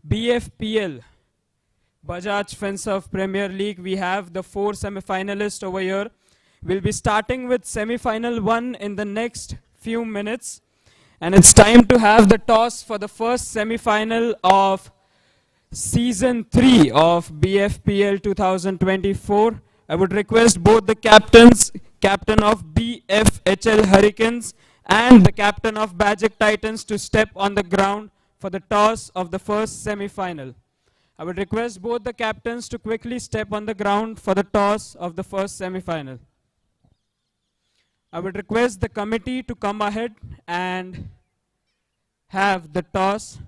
BFPL, Bajaj FINSERV Premier League. We have the 4 semi-finalists over here. We'll be starting with semi-final 1 in the next few minutes. And it's time to have the toss for the first semi-final of Season 3 of BFPL 2024. I would request both the captains, captain of BFHL Hurricanes and the captain of BAGIC Titans, to step on the ground for the toss of the first semi-final. I would request both the captains to quickly step on the ground for the toss of the first semi-final. I would request the committee to come ahead and have the toss.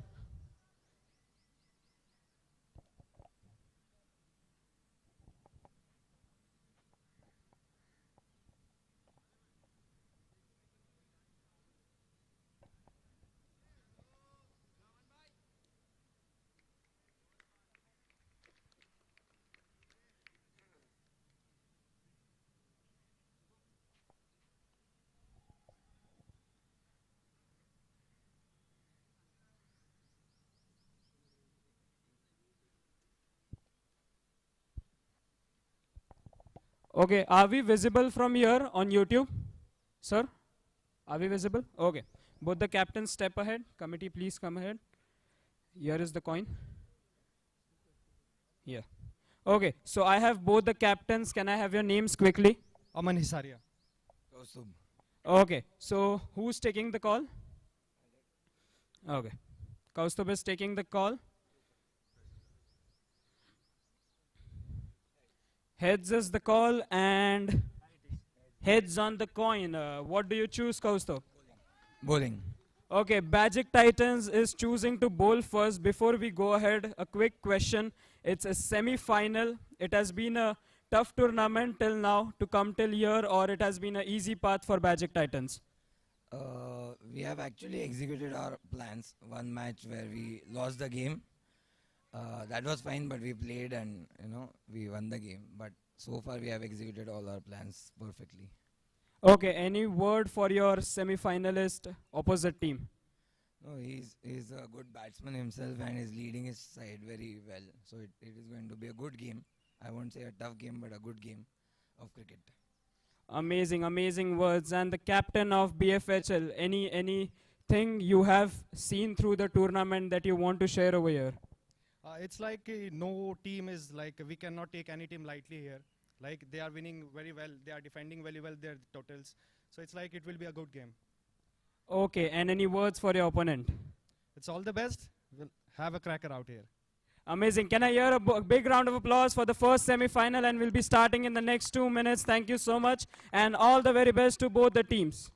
Okay, are we visible from here on YouTube? Sir, are we visible? Okay. Both the captains step ahead. Committee, please come ahead. Here is the coin. Here. Okay, so I have both the captains. Can I have your names quickly? Aman Hisaria. Okay, so who's taking the call? Okay. Kaustubh is taking the call. Heads is the call and heads on the coin. What do you choose, Kaustubh? Bowling. Okay, BAGIC Titans is choosing to bowl first. Before we go ahead, a quick question. It's a semi-final. It has been a tough tournament till now to come till here, or it has been an easy path for BAGIC Titans? We have actually executed our plans. One match where we lost the game. That was fine, but we played and we won the game. But so far we have executed all our plans perfectly. Okay, any word for your semi-finalist opposite team? No, he's a good batsman himself and is leading his side very well. So it is going to be a good game. I won't say a tough game, but a good game of cricket. Amazing, amazing words. And the captain of BFHL, anything you have seen through the tournament that you want to share over here? It's like no team is like, we cannot take any team lightly here. Like they are winning very well, they are defending very well their totals. So it's like it will be a good game. Okay, and any words for your opponent? It's all the best. We'll have a cracker out here. Amazing. Can I hear a big round of applause for the first semi-final, and we'll be starting in the next 2 minutes. Thank you so much, and all the very best to both the teams.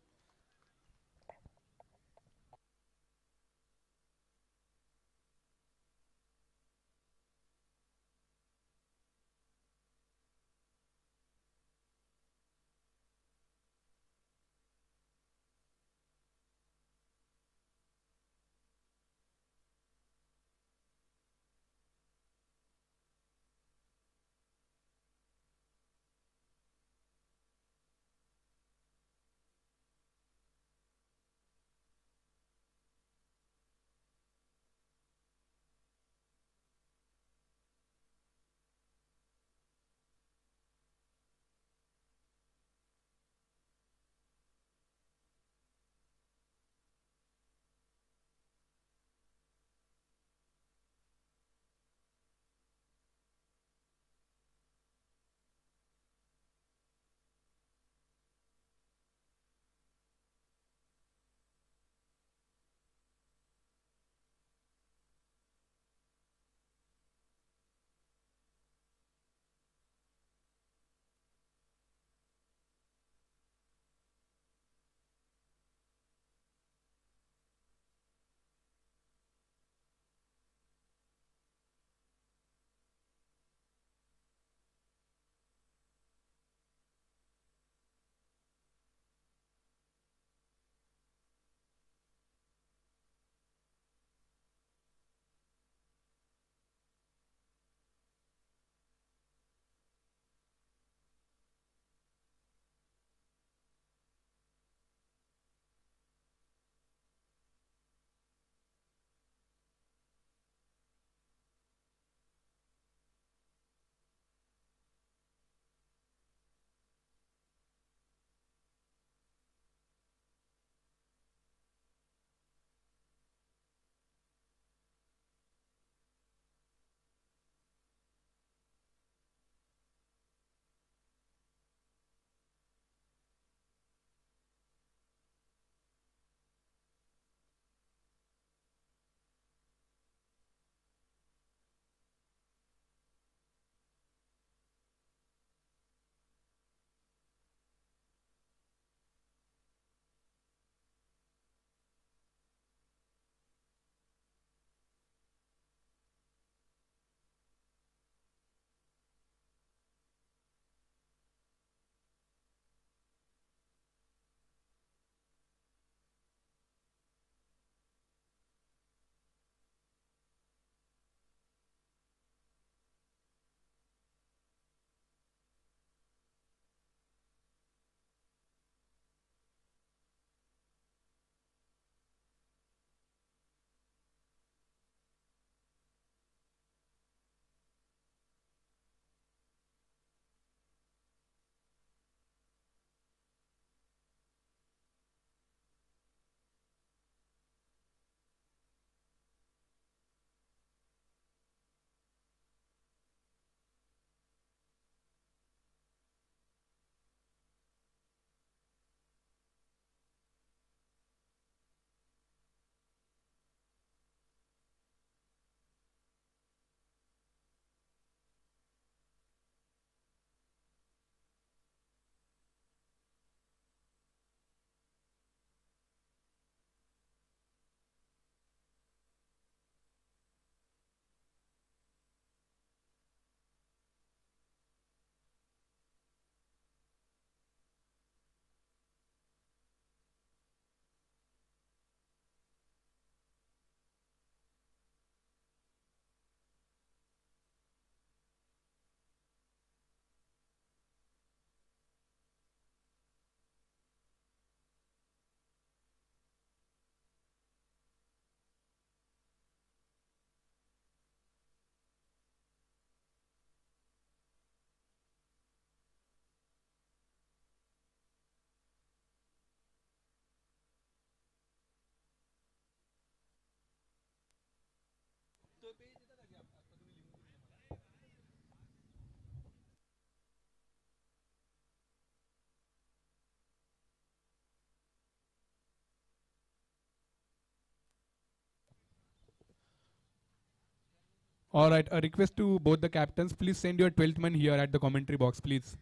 All right, a request to both the captains. Please send your 12th man here at the commentary box, please.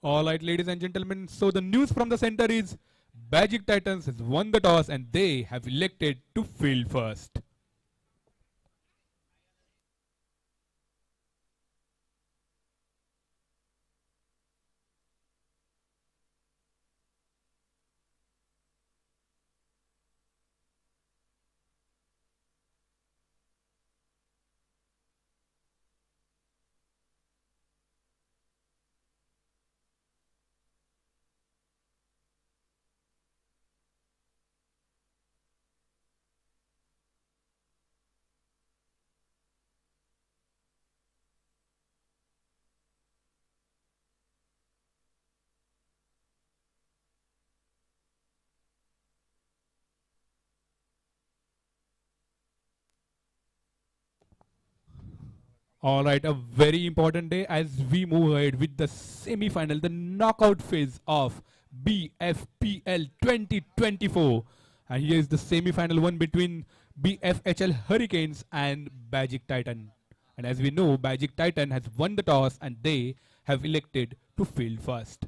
All right, ladies and gentlemen. So the news from the center is BAGIC Titans has won the toss and they have elected to field first. All right, a very important day as we move ahead with the semi-final, the knockout phase of BFPL 2024. And here is the semi-final one between BFHL Hurricanes and BAGIC Titan. And as we know, BAGIC Titan has won the toss and they have elected to field first.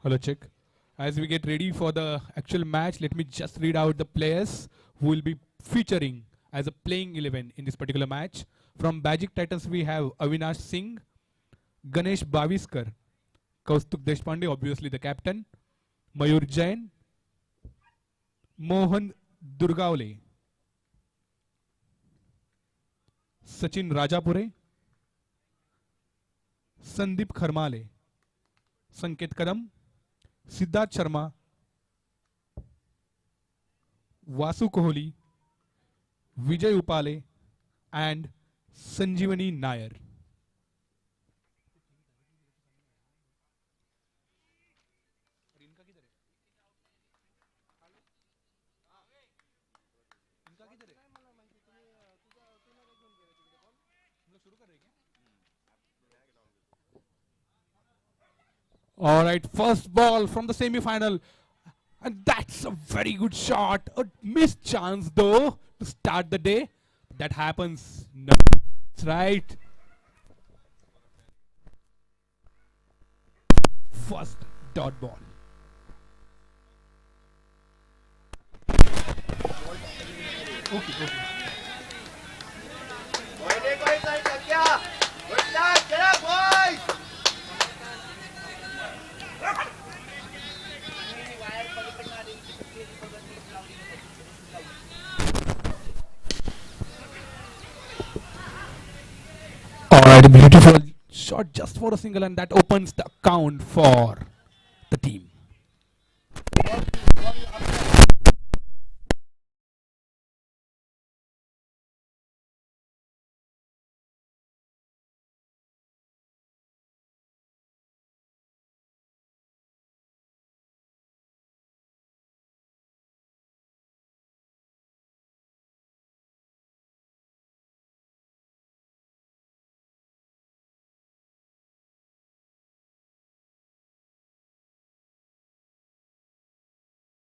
Hello, check. As we get ready for the actual match, let me just read out the players who will be featuring as a playing 11 in this particular match. From BAGIC Titans, we have Avinash Singh, Ganesh Baviskar, Kaustuk Deshpande, obviously the captain, Mayur Jain, Mohan Durgavle, Sachin Rajapure, Sandeep Kharmale, Sanket Kadam, Siddharth Sharma, Vasu Kohli, Vijay Upale, and Sanjeevani Nair. All right, first ball from the semi-final. And that's a very good shot. A missed chance though to start the day. That happens. No, that's right. First dot ball. Okay, okay. Alright, beautiful shot just for a single, and that opens the count for the team.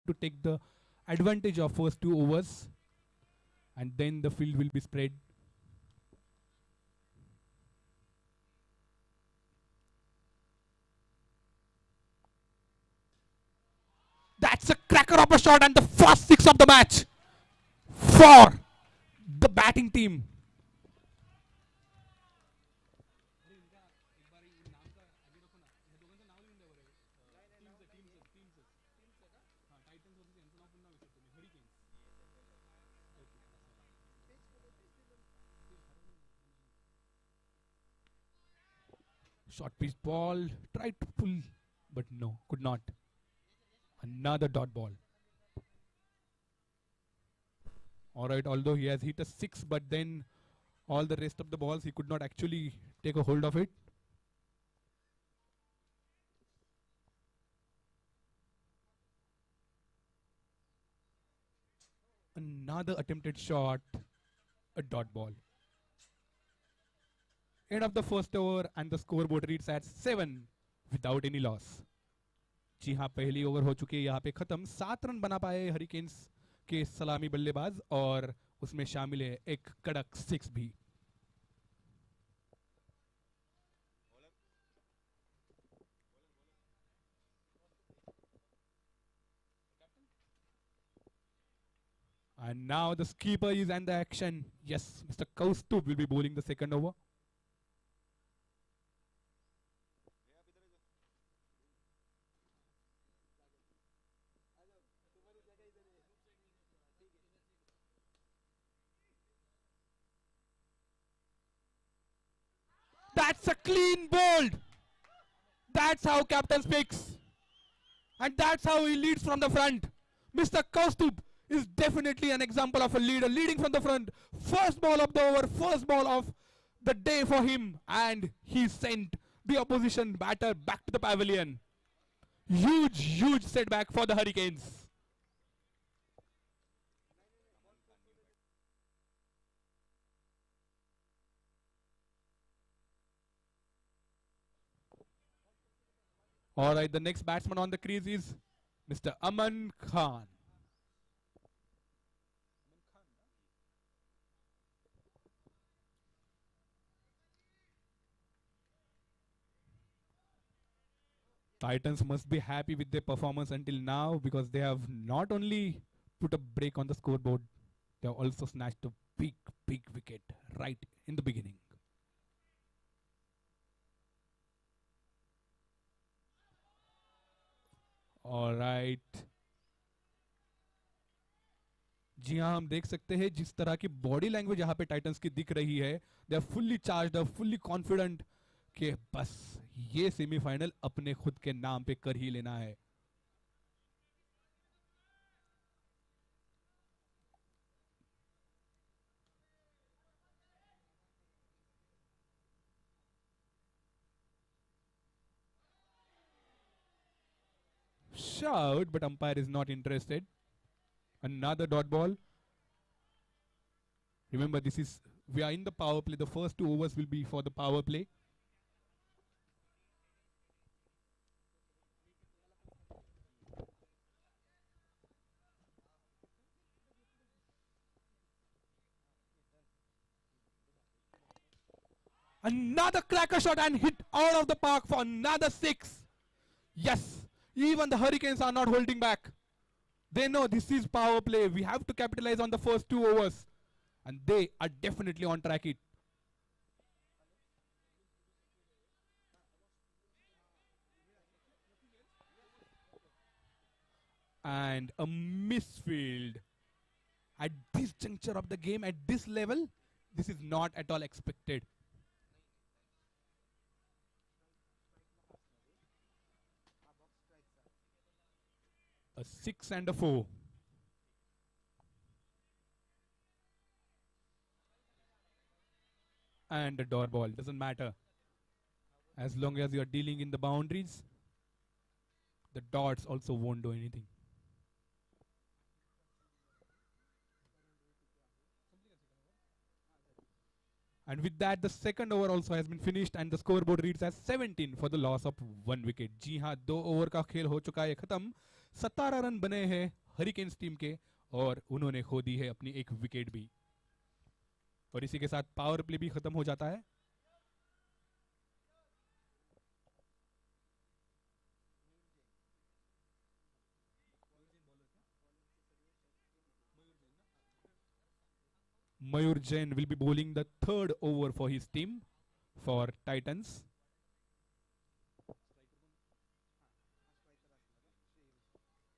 To take the advantage of first 2 overs, and then the field will be spread. That's a cracker of a shot, and the first 6 of the match for the batting team. Short pitch ball, tried to pull, but no, could not. Another dot ball. Alright, although he has hit a 6, but then all the rest of the balls he could not actually take a hold of it. Another attempted shot, a dot ball. End of the first over, and the scoreboard reads at 7 without any loss. जी हाँ, पहली over हो चुकी है यहाँ पे खत्म. 7 run बना पाए हरिकेन्स के सलामी बल्लेबाज, और उसमें शामिल है एक कड़क 6 भी. And now the skipper is in the action. Yes, Mr. Kaustubh will be bowling the second over. That's a clean bowled. That's how captain speaks. And that's how he leads from the front. Mr. Kaustubh is definitely an example of a leader, leading from the front. First ball of the over, first ball of the day for him. And he sent the opposition batter back to the pavilion. Huge, huge setback for the Hurricanes. Alright, the next batsman on the crease is Mr. Aman Khan. Titans must be happy with their performance until now, because they have not only put a break on the scoreboard, they have also snatched a big, big wicket right in the beginning. Alright. जी हाँ, हम देख सकते हैं जिस तरह की body language यहाँ पे टाइटंस की दिख रही है. They are fully charged up, fully confident कि बस ये सेमीफाइनल अपने खुद के नाम पे कर ही लेना है. Shout, but umpire is not interested. Another dot ball. Remember, we are in the power play. The first 2 overs will be for the power play. Another cracker shot and hit out of the park for another 6. Yes, even the Hurricanes are not holding back. They know this is power play. We have to capitalize on the first 2 overs. And they are definitely on track it. And a misfield. At this juncture of the game, at this level, this is not at all expected. A 6 and a 4. And a dot ball. Doesn't matter. As long as you are dealing in the boundaries, the dots also won't do anything. And with that, the second over also has been finished and the scoreboard reads as 17 for the loss of 1 wicket. जी हाँ, 2 over का खेल हो चुका है खत्म. 17 run बने हैं hurricanes team के और उन्होंने खो दी है अपनी एक विकेट भी. और इसी के साथ पावर प्ले भी खत्म हो जाता है. Mayur Jain will be bowling the third over for his team for Titans.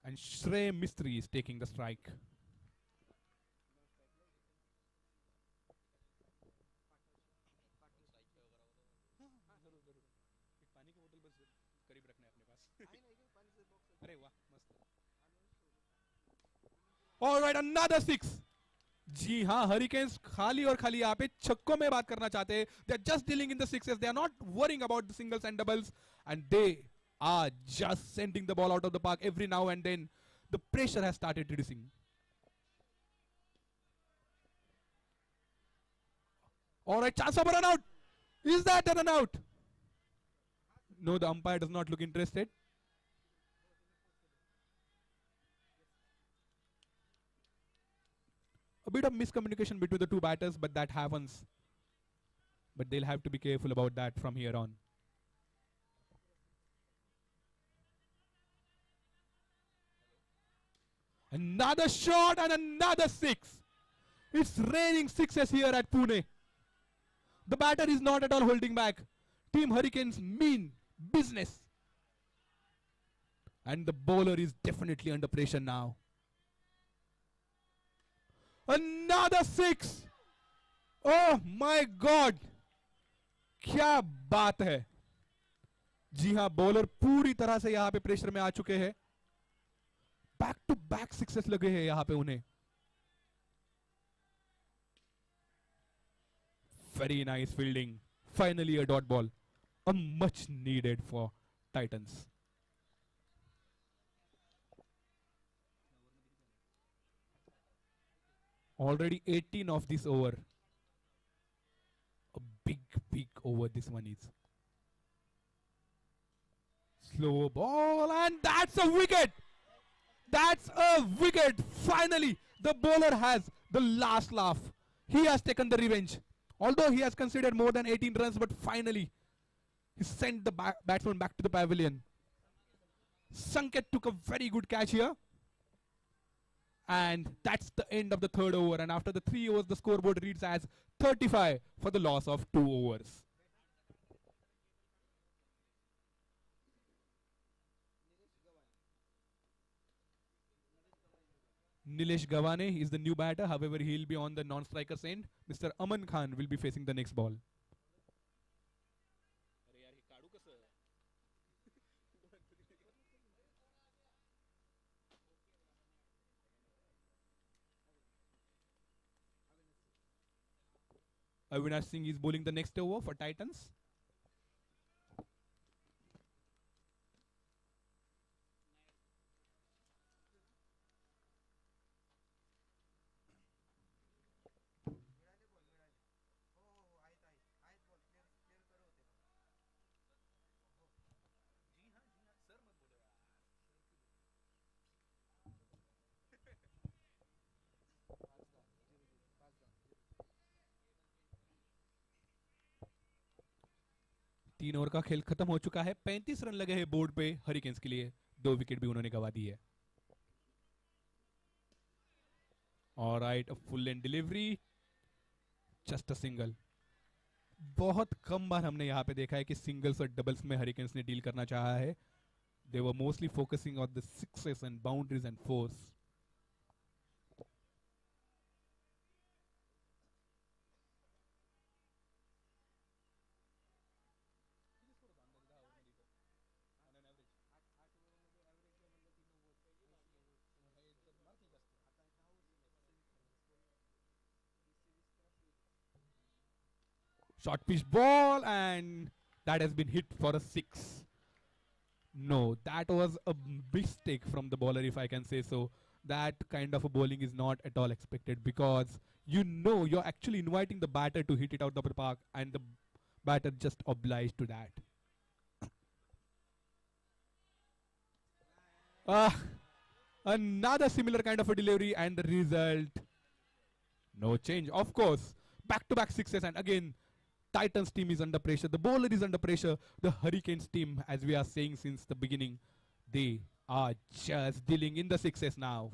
And Shrey Mistry is taking the strike. All right, another 6. जी हाँ, हरिकेन्स खाली और खाली यहाँ पे छक्कों में बात करना चाहते हैं. They are just dealing in the sixes. They are not worrying about the singles and doubles, and they are just sending the ball out of the park every now and then. The pressure has started reducing. All right, chance of a run out. Is that a run out? No, the umpire does not look interested. A bit of miscommunication between the two batters, but that happens. But they'll have to be careful about that from here on. Another shot and another 6. It's raining sixes here at Pune. The batter is not at all holding back. Team Hurricanes mean business. And the bowler is definitely under pressure now. Another 6. Oh my God. क्या बात है. जी हाँ, bowler पूरी तरह से यहाँ पे pressure में आ चुके हैं. बैक टू बैक सिक्सेस लगे हैं यहाँ पे उन्हें. Very nice fielding. Finally a dot ball. A much needed for Titans. Already 18 of this over. A big over this one is. Slow ball and that's a wicket. That's a wicket. Finally, the bowler has the last laugh. He has taken the revenge. Although he has conceded more than 18 runs, but finally, he sent the batsman back to the pavilion. Sanket took a very good catch here. And that's the end of the third over. And after the 3 overs, the scoreboard reads as 35 for the loss of 2 overs. Nilesh Gawane is the new batter. However, he'll be on the non-striker's end. Mr. Aman Khan will be facing the next ball. Avinash Singh is bowling the next over for Titans. तीन over का खेल खत्म हो चुका है. 35 run लगे हैं board पे हरिकेन्स के लिए. 2 विकेट भी उन्होंने गंवा दी है. All right, a full end delivery, just a single. बहुत कम बार हमने यहाँ पे देखा है कि सिंगल्स और डबल्स में हरिकेन्स ने डील करना चाहा है. They were mostly focusing on the sixes and boundaries and fours. Short pitch ball, and that has been hit for a 6. No, that was a mistake from the bowler, if I can say so. That kind of a bowling is not at all expected, because you know you're actually inviting the batter to hit it out of the park, and the batter just obliged to that. Another similar kind of a delivery, and the result, no change. Of course, back-to-back sixes, and again, Titans team is under pressure. The bowler is under pressure. The Hurricanes team, as we are saying since the beginning, they are just dealing in the sixes now.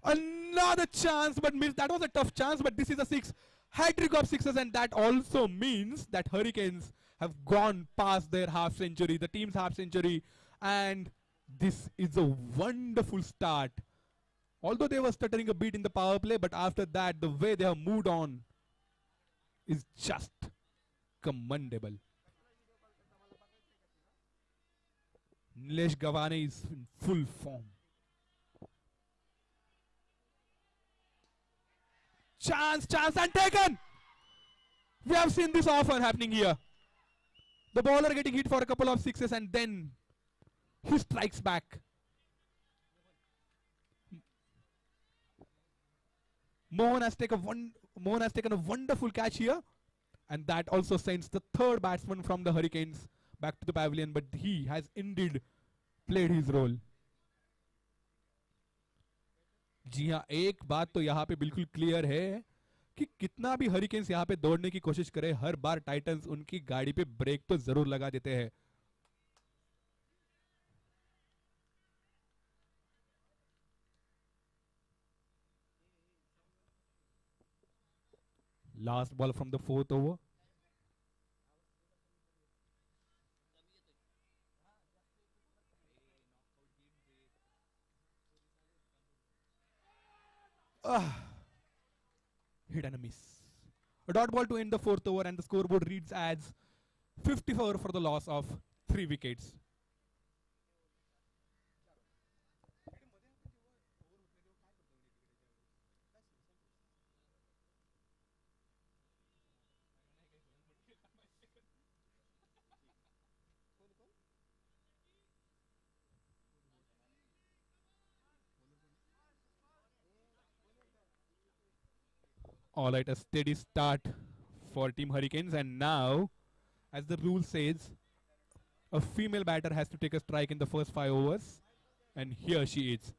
Another chance, but missed. That was a tough chance, but this is a 6. Hat-trick of sixes, and that also means that Hurricanes have gone past their half century, the team's half century, and this is a wonderful start. Although they were stuttering a bit in the power play, but after that, the way they have moved on is just commendable. Nilesh Gavane is in full form. Chance, and taken! We have seen this often happening here. The bowler getting hit for a couple of sixes, and then he strikes back. Mohan has taken a wonderful catch here, and that also sends the third batsman from the Hurricanes back to the pavilion, but he has indeed played his role. जी हाँ, एक बात तो यहाँ पे बिल्कुल clear है कि कितना भी हरिकेन्स यहाँ पे दौड़ने की कोशिश करे, हर बार टाइटंस उनकी गाड़ी पे ब्रेक तो जरूर लगा देते हैं. Last ball from the 4th over. Hit and a miss. A dot ball to end the 4th over, and the scoreboard reads as 54 for the loss of 3 wickets. All right, a steady start for Team Hurricanes, and now, as the rule says, a female batter has to take a strike in the first 5 overs, and here she is.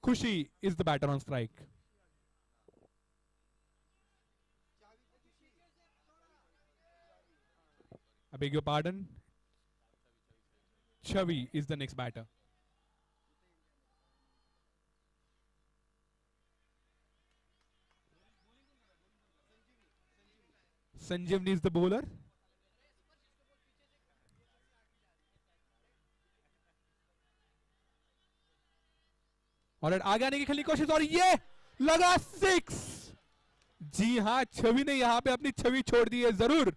Khushi is the batter on strike. I beg your pardon. Chavi is the next batter. Sanjeevani is the bowler. और आगे आने की खेलने की कोशिश, और ये लगा 6. जी हाँ, छवि ने यहां पे अपनी छवि छोड़ दी है जरूर.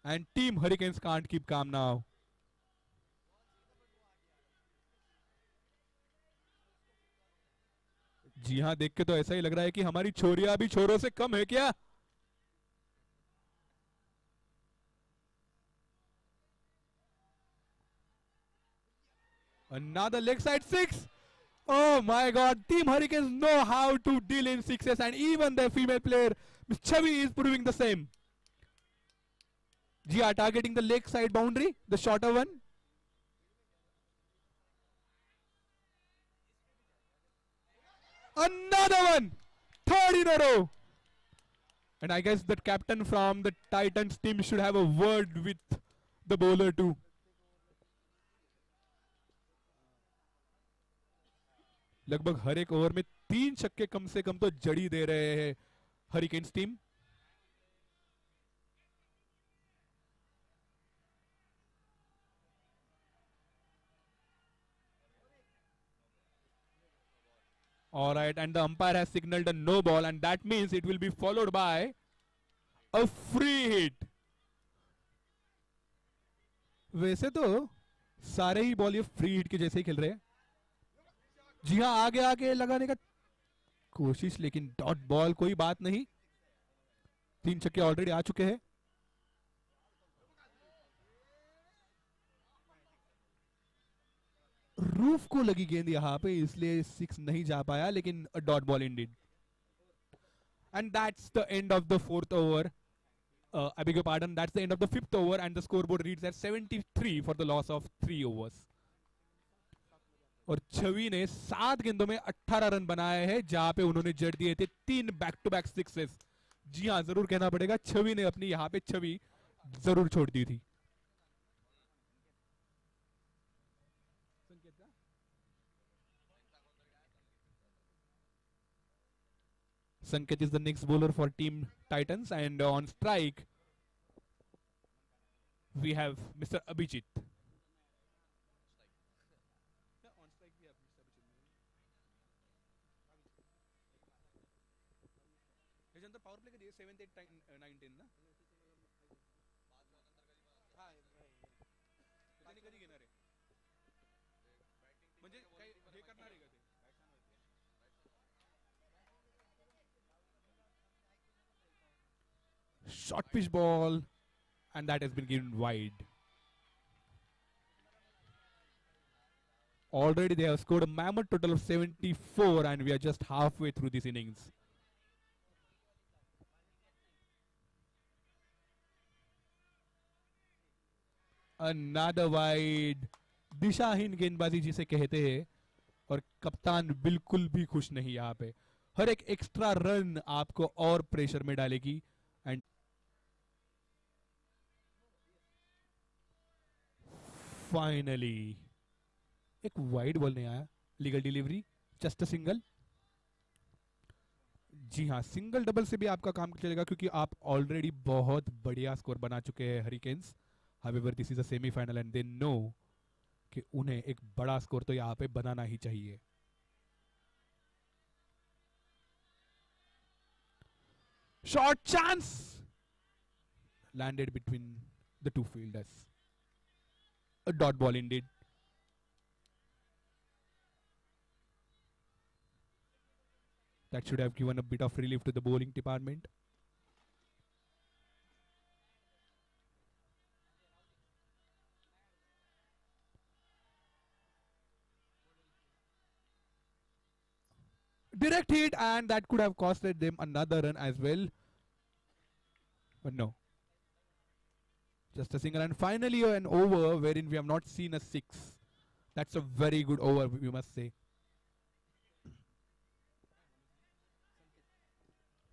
And Team Hurricanes can't keep calm now. जी हाँ, देख के तो ऐसा ही लग रहा है कि हमारी छोरियां भी छोरों से कम है क्या. Another leg side 6. Oh my God, Team Hurricanes know how to deal in sixes, and even their female player, Ms. Chavi, is proving the same. Ji, are targeting the leg side boundary, the shorter one. Another one! Third in a row! And I guess the captain from the Titans team should have a word with the bowler too. लगभग हर एक over में 3 छक्के कम से कम तो जड़ी दे रहे हैं hurricanes team. All right, and the umpire has signaled a no ball, and that means it will be followed by a free hit. वैसे तो सारे ही बॉल ये फ्री हिट के जैसे ही खेल रहे हैं. जी हाँ, आगे आगे लगाने का कोशिश, लेकिन डॉट बॉल, कोई बात नहीं. 3 छक्के ऑलरेडी आ चुके हैं. रूफ को लगी गेंद यहां पे, इसलिए 6 नहीं जा पाया, लेकिन dot ball Indeed. And that's the end of the 4th over. I beg your pardon, that's the end of the 5th over, and the scoreboard reads at 73 for the loss of 3 overs. और छवि ने 7 गेंदों में 18 run बनाए हैं, जहां पे उन्होंने जड़ दिए थे 3 बैक टू बैक सिक्सेस. जी हाँ, जरूर कहना पड़ेगा, छवि ने अपनी यहाँ पे छवि जरूर छोड़ दी थी. Sanket is the next bowler for Team Titans, and on strike we have Mr. Abhijit. On strike we have Mr. Abhijit. Power play के 7th 8 9 10 ना. हां त्याने कधी घेणार आहे म्हणजे काय हे करणार आहे का ते. Short pitch ball, and that has been given wide. Already they have scored a mammoth total of 74, and we are just halfway through this innings. Another wide. दिशाहीन गेंदबाजी जिसे कहते हैं, और कप्तान बिल्कुल भी खुश नहीं यहाँ पे. हर एक एक्स्ट्रा रन आपको और प्रेशर में डालेगी. एंड फाइनली एक वाइड बॉल नहीं आया, legal delivery, just a single. जी हाँ, सिंगल डबल से भी आपका काम चलेगा, क्योंकि आप ऑलरेडी बहुत बढ़िया स्कोर बना चुके हैं hurricanes. However this is a semifinal and they know कि उन्हें एक बड़ा स्कोर तो यहाँ पे बनाना ही चाहिए. Short chance landed between the two fielders. A dot ball indeed. That should have given a bit of relief to the bowling department. Direct hit, and that could have costed them another run as well. But no. Just a single, and finally an over wherein we have not seen a 6. That's a very good over, we must say.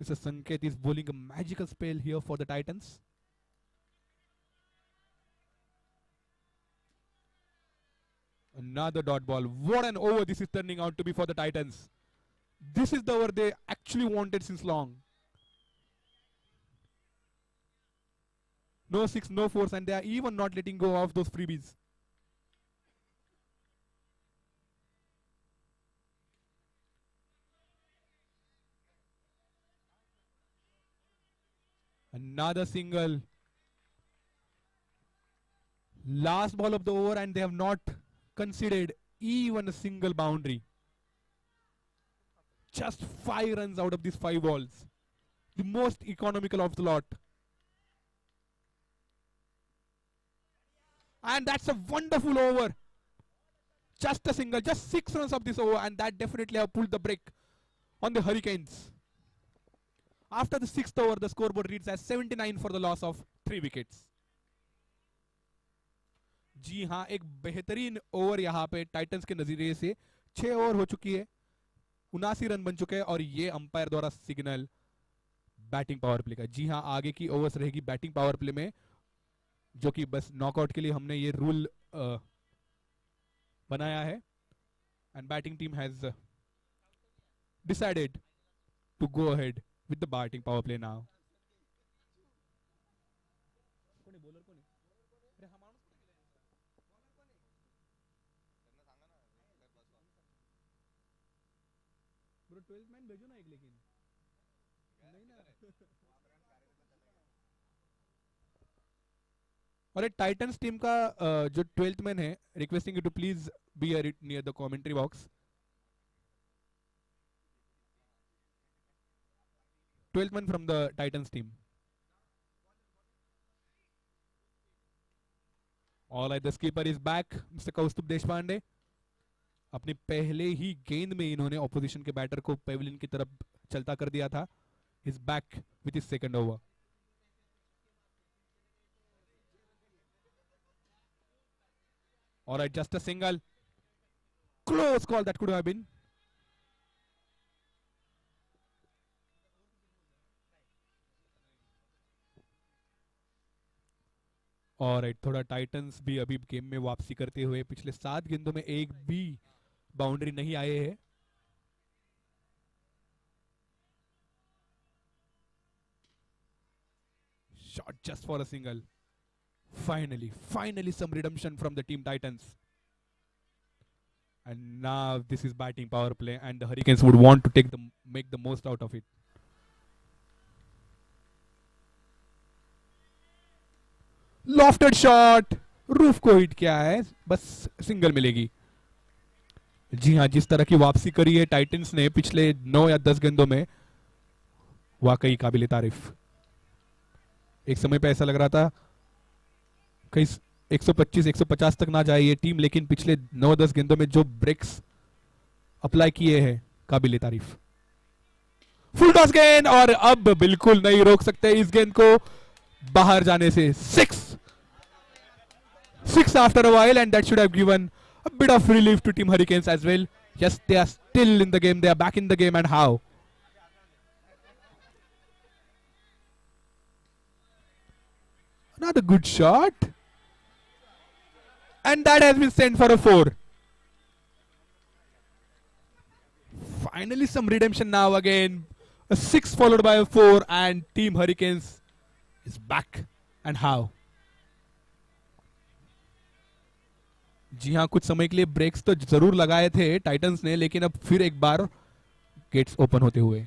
Mr. Sanket is bowling a magical spell here for the Titans. Another dot ball. What an over this is turning out to be for the Titans. This is the over they actually wanted since long. No 6, no 4s, and they are even not letting go of those freebies. Another single. Last ball of the over, and they have not conceded even a single boundary. Just 5 runs out of these 5 balls. The most economical of the lot. And that's a wonderful over. Just a single, just 6 runs of this over, and that definitely have pulled the brake on the Hurricanes. After the 6th over, the scoreboard reads as 79 for the loss of 3 wickets. जी हाँ, एक बेहतरीन over यहाँ पे Titans के नजरिए से 6 over हो चुकी है. 79 रन बन चुके हैं और ये अंपायर द्वारा सिग्नल बैटिंग पावर प्ले का। जी हाँ, आगे की ओवर्स रहेगी बैटिंग पावर प्ले में, जो कि बस नॉकआउट के लिए हमने ये रूल बनाया है। And batting team has decided to go ahead with the batting power play now. और एक टाइटंस टीम का जो 12th मैन है, requesting you to please be near the commentary box. 12th man from the Titans team. All right, the skipper is back, Mr. Kaustubh Deshpande. अपनी पहले ही गेंद में इन्होंने ऑपोजिशन के बैटर को पेविलियन की तरफ चलता कर दिया था। He's back with his second over. All right, just a single. Close call that could have been. और थोड़ा टाइटंस भी अभी गेम में वापसी करते हुए पिछले 7 गेंदों में एक भी बाउंड्री नहीं आए हैं। Shot just for a single. Finally some redemption from the team Titans. And now this is batting power play and the Hurricanes would want to make the most out of it. Lofted shot, roof को hit किया है, बस single मिलेगी। जी हाँ, जिस तरह की वापसी करी है टाइटंस ने पिछले 9 या 10 गेंदों में, वाकई काबिले तारीफ। एक समय पे ऐसा लग रहा था कहीं 125-150 तक ना जाए ये टीम, लेकिन पिछले 9-10 गेंदों में जो ब्रेक्स अप्लाई किए हैं, काबिले तारीफ। फुल टॉस गेंद और अब बिल्कुल नहीं रोक सकते इस गेंद को बाहर जाने से। Six after a while, and that should have given a bit of relief to Team Hurricanes as well. Yes, they are still in the game. They are back in the game, and how? Another good shot. And that has been sent for a 4. Finally some redemption now again. A 6 followed by a 4, and Team Hurricanes is back. And how? जी हाँ, कुछ समय के लिए breaks तो जरूर लगाए थे Titans ने, लेकिन अब फिर एक बार गेट्स ओपन होते हुए।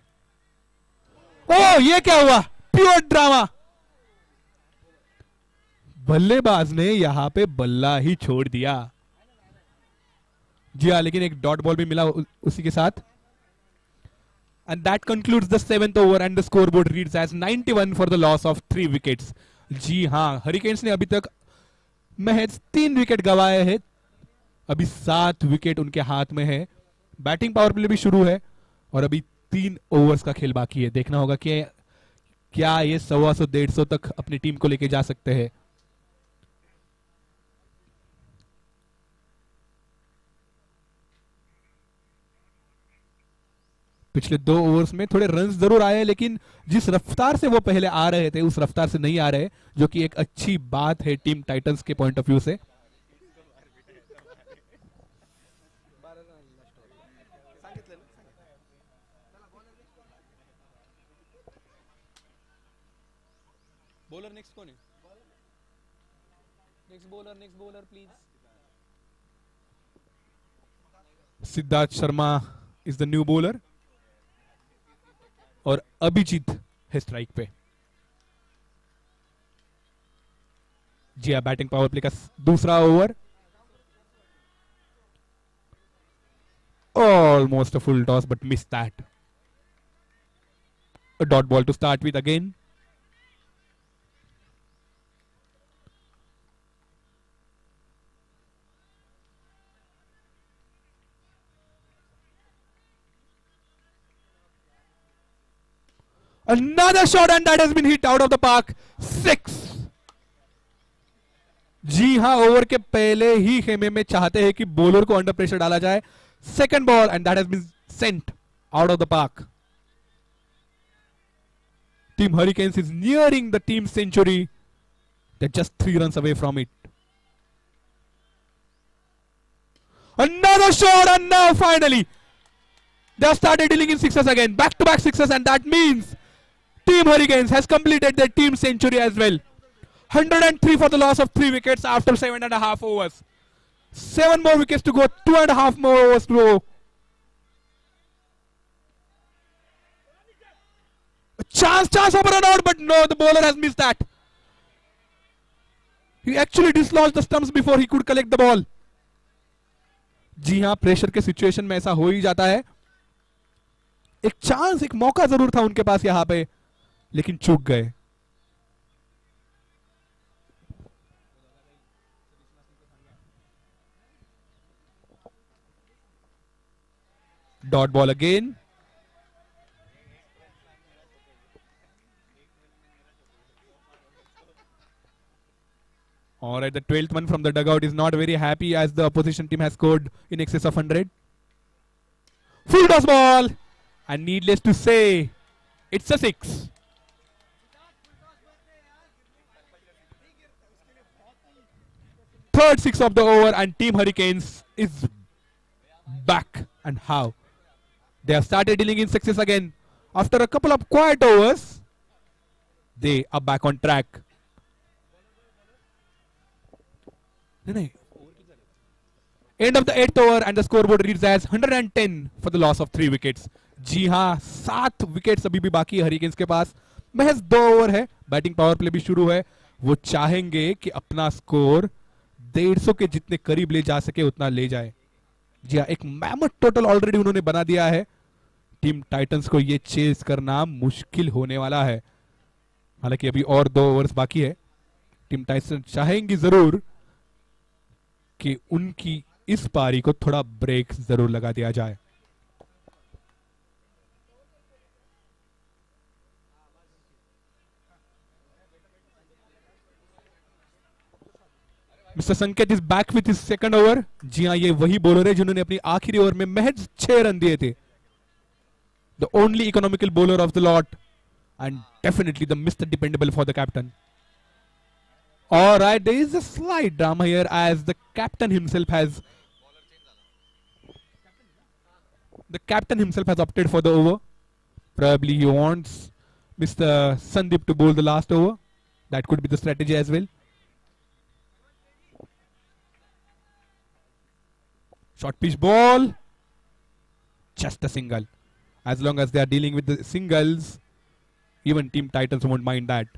ओह, ये क्या हुआ? Pure drama. बल्लेबाज ने यहां पे बल्ला ही छोड़ दिया। जी हाँ, लेकिन एक डॉट बॉल भी मिला उसी के साथ। And that concludes the 7th over and the scoreboard reads as 91 for the loss of 3 wickets. जी हाँ, हरिकेन्स ने अभी तक महज 3 विकेट गंवाए हैं। अभी 7 विकेट उनके हाथ में है। बैटिंग पावर प्ले भी शुरू है और अभी 3 ओवर्स का खेल बाकी है। देखना होगा कि क्या ये 125-150 तक अपनी टीम को लेके जा सकते हैं। पिछले 2 ओवर्स में थोड़े रन्स जरूर आए, लेकिन जिस रफ्तार से वो पहले आ रहे थे उस रफ्तार से नहीं आ रहे, जो कि एक अच्छी बात है टीम टाइटंस के पॉइंट ऑफ व्यू से। बॉलर नेक्स्ट कौन है? Next bowler please. Siddharth Sharma is the new bowler और अभिजीत है स्ट्राइक पे। जी हाँ, बैटिंग पावर प्ले का दूसरा over. Almost a full toss but miss that. A dot ball to start with again. Another shot and that has been hit out of the park. 6. जी हाँ, over के पहले ही खेमे में चाहते हैं कि बॉलर को अंडर प्रेशर डाला जाए। Second ball and that has been sent out of the park. Team Hurricanes is nearing the team century. They're just 3 runs away from it. Another shot, and now finally they have started dealing in sixes again. Back-to-back sixes, and that means Team Hurricanes has completed their team century as well. 103 for the loss of 3 wickets after 7.5 overs. 7 more wickets to go, 2.5 more overs to go. A chance of a run out, but no, the bowler has missed that. He actually dislodged the stumps before he could collect the ball. जी हाँ, pressure के situation में ऐसा हो ही जाता है. एक chance, एक मौका जरूर था उनके पास यहां पे, लेकिन चूक गए. Dot ball again. Alright, the 12th one from the dugout is not very happy as the opposition team has scored in excess of 100. Full toss ball, and needless to say, it's a 6. Third 6 of the over, and Team Hurricanes is back. And how? They have started dealing in sixes again. After a couple of quiet overs, they are back on track. End of the 8th over, and the scoreboard reads as 110 for the loss of 3 wickets. जी हाँ, 7 wickets अभी भी बाकी है hurricanes के पास. महज 2 over है, batting power play भी शुरू है. वो चाहेंगे कि अपना स्कोर 150 के जितने करीब ले जा सके उतना ले जाए. जी हाँ, एक मैमथ टोटल ऑलरेडी उन्होंने बना दिया है. टीम टाइटंस को ये चेस करना मुश्किल होने वाला है. हालांकि अभी और 2 ओवर्स बाकी है. टीम टाइटंस चाहेंगी जरूर कि उनकी इस पारी को थोड़ा ब्रेक जरूर लगा दिया जाए. Mister Sanket is back with his second over. जी हाँ, ये वही बॉलर है जिन्होंने अपनी आखिरी ओवर में महज 6 रन दिए थे. The only economical bowler of the lot, and definitely the mister dependable for the captain. All right, there is a slight drama here as the captain himself has opted for the over. Probably he wants Mr. Sandeep to bowl the last over. That could be the strategy as well. Short pitch ball, just a single. As long as they are dealing with the singles, even Team Titans won't mind that.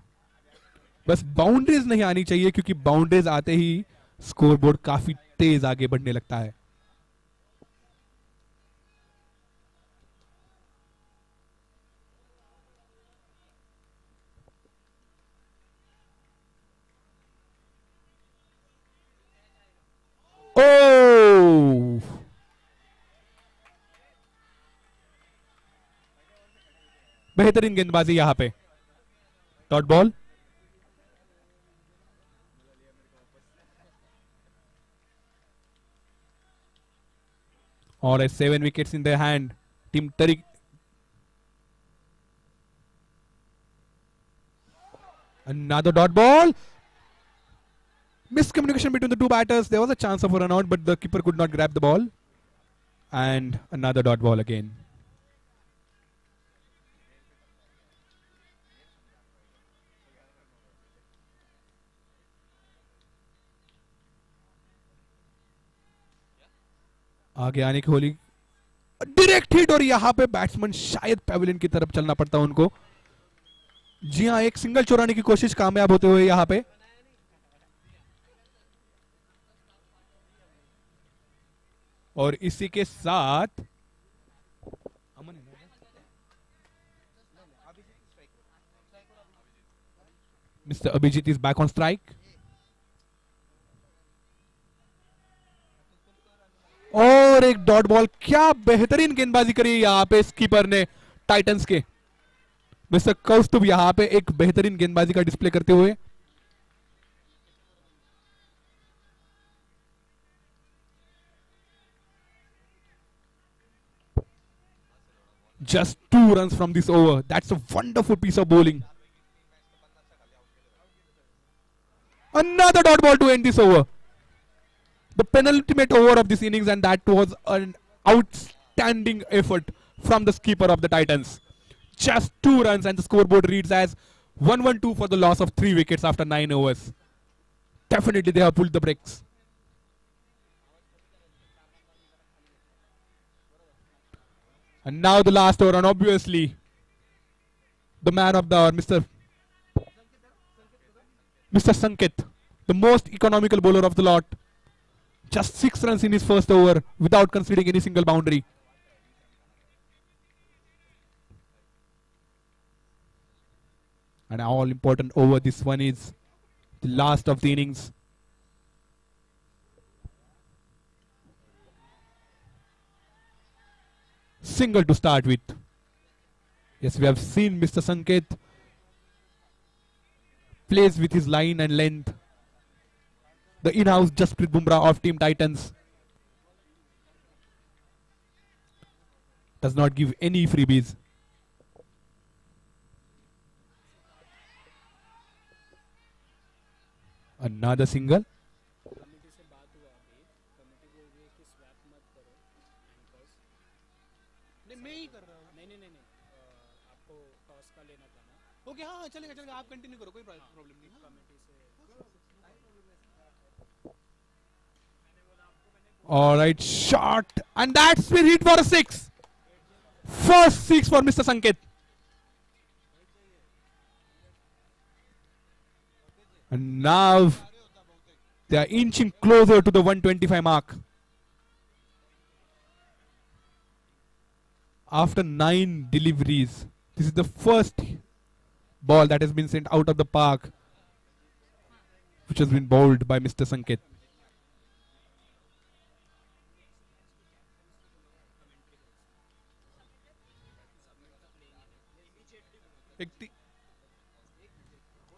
बस boundaries नहीं आनी चाहिए, क्योंकि boundaries आते ही scoreboard काफी तेज आगे बढ़ने लगता है. ओ बेहतरीन गेंदबाजी यहां पे. Dot ball. Or 7 wickets in their hand. Team Tariq. Another dot ball. Miscommunication between the two batters. There was a chance of a run out, but the keeper could not grab the ball. And another dot ball again. आगे आने की Holi direct hit, और यहां पे batsman शायद Pavilion की तरफ चलना पड़ता उनको. जी हां, एक सिंगल चुराने की कोशिश कामयाब होते हुए यहां पे. और इसी के साथ mister Abhijeet is back on strike. और एक डॉट बॉल. क्या बेहतरीन गेंदबाजी करी यहां पे स्कीपर ने टाइटंस के. मिस्टर कौस्तुभ यहां पे एक बेहतरीन गेंदबाजी का डिस्प्ले करते हुए. Just 2 runs from this over. That's a wonderful piece of bowling. Another dot ball to end this over. The penultimate over of this innings, and that was an outstanding effort from the skipper of the Titans. Just 2 runs, and the scoreboard reads as 1-1-2 for the loss of 3 wickets after 9 overs. Definitely they have pulled the brakes. And now the last over, and obviously the man of the hour, Mr. Sanket, the most economical bowler of the lot. Just 6 runs in his first over without conceding any single boundary. And all important over this one is the last of the innings. Single to start with. Yes, we have seen Mr. Sanket plays with his line and length. The in-house Jasprit Bumrah of Team Titans does not give any freebies. Another single. Okay हाँ चलेगा चलेगा आप continue करो कोई problem नहीं All right, shot, and that's been hit for a 6. First 6 for Mr. Sanket. And now they are inching closer to the 125 mark. After 9 deliveries, this is the first ball that has been sent out of the park, which has been bowled by Mr. Sanket.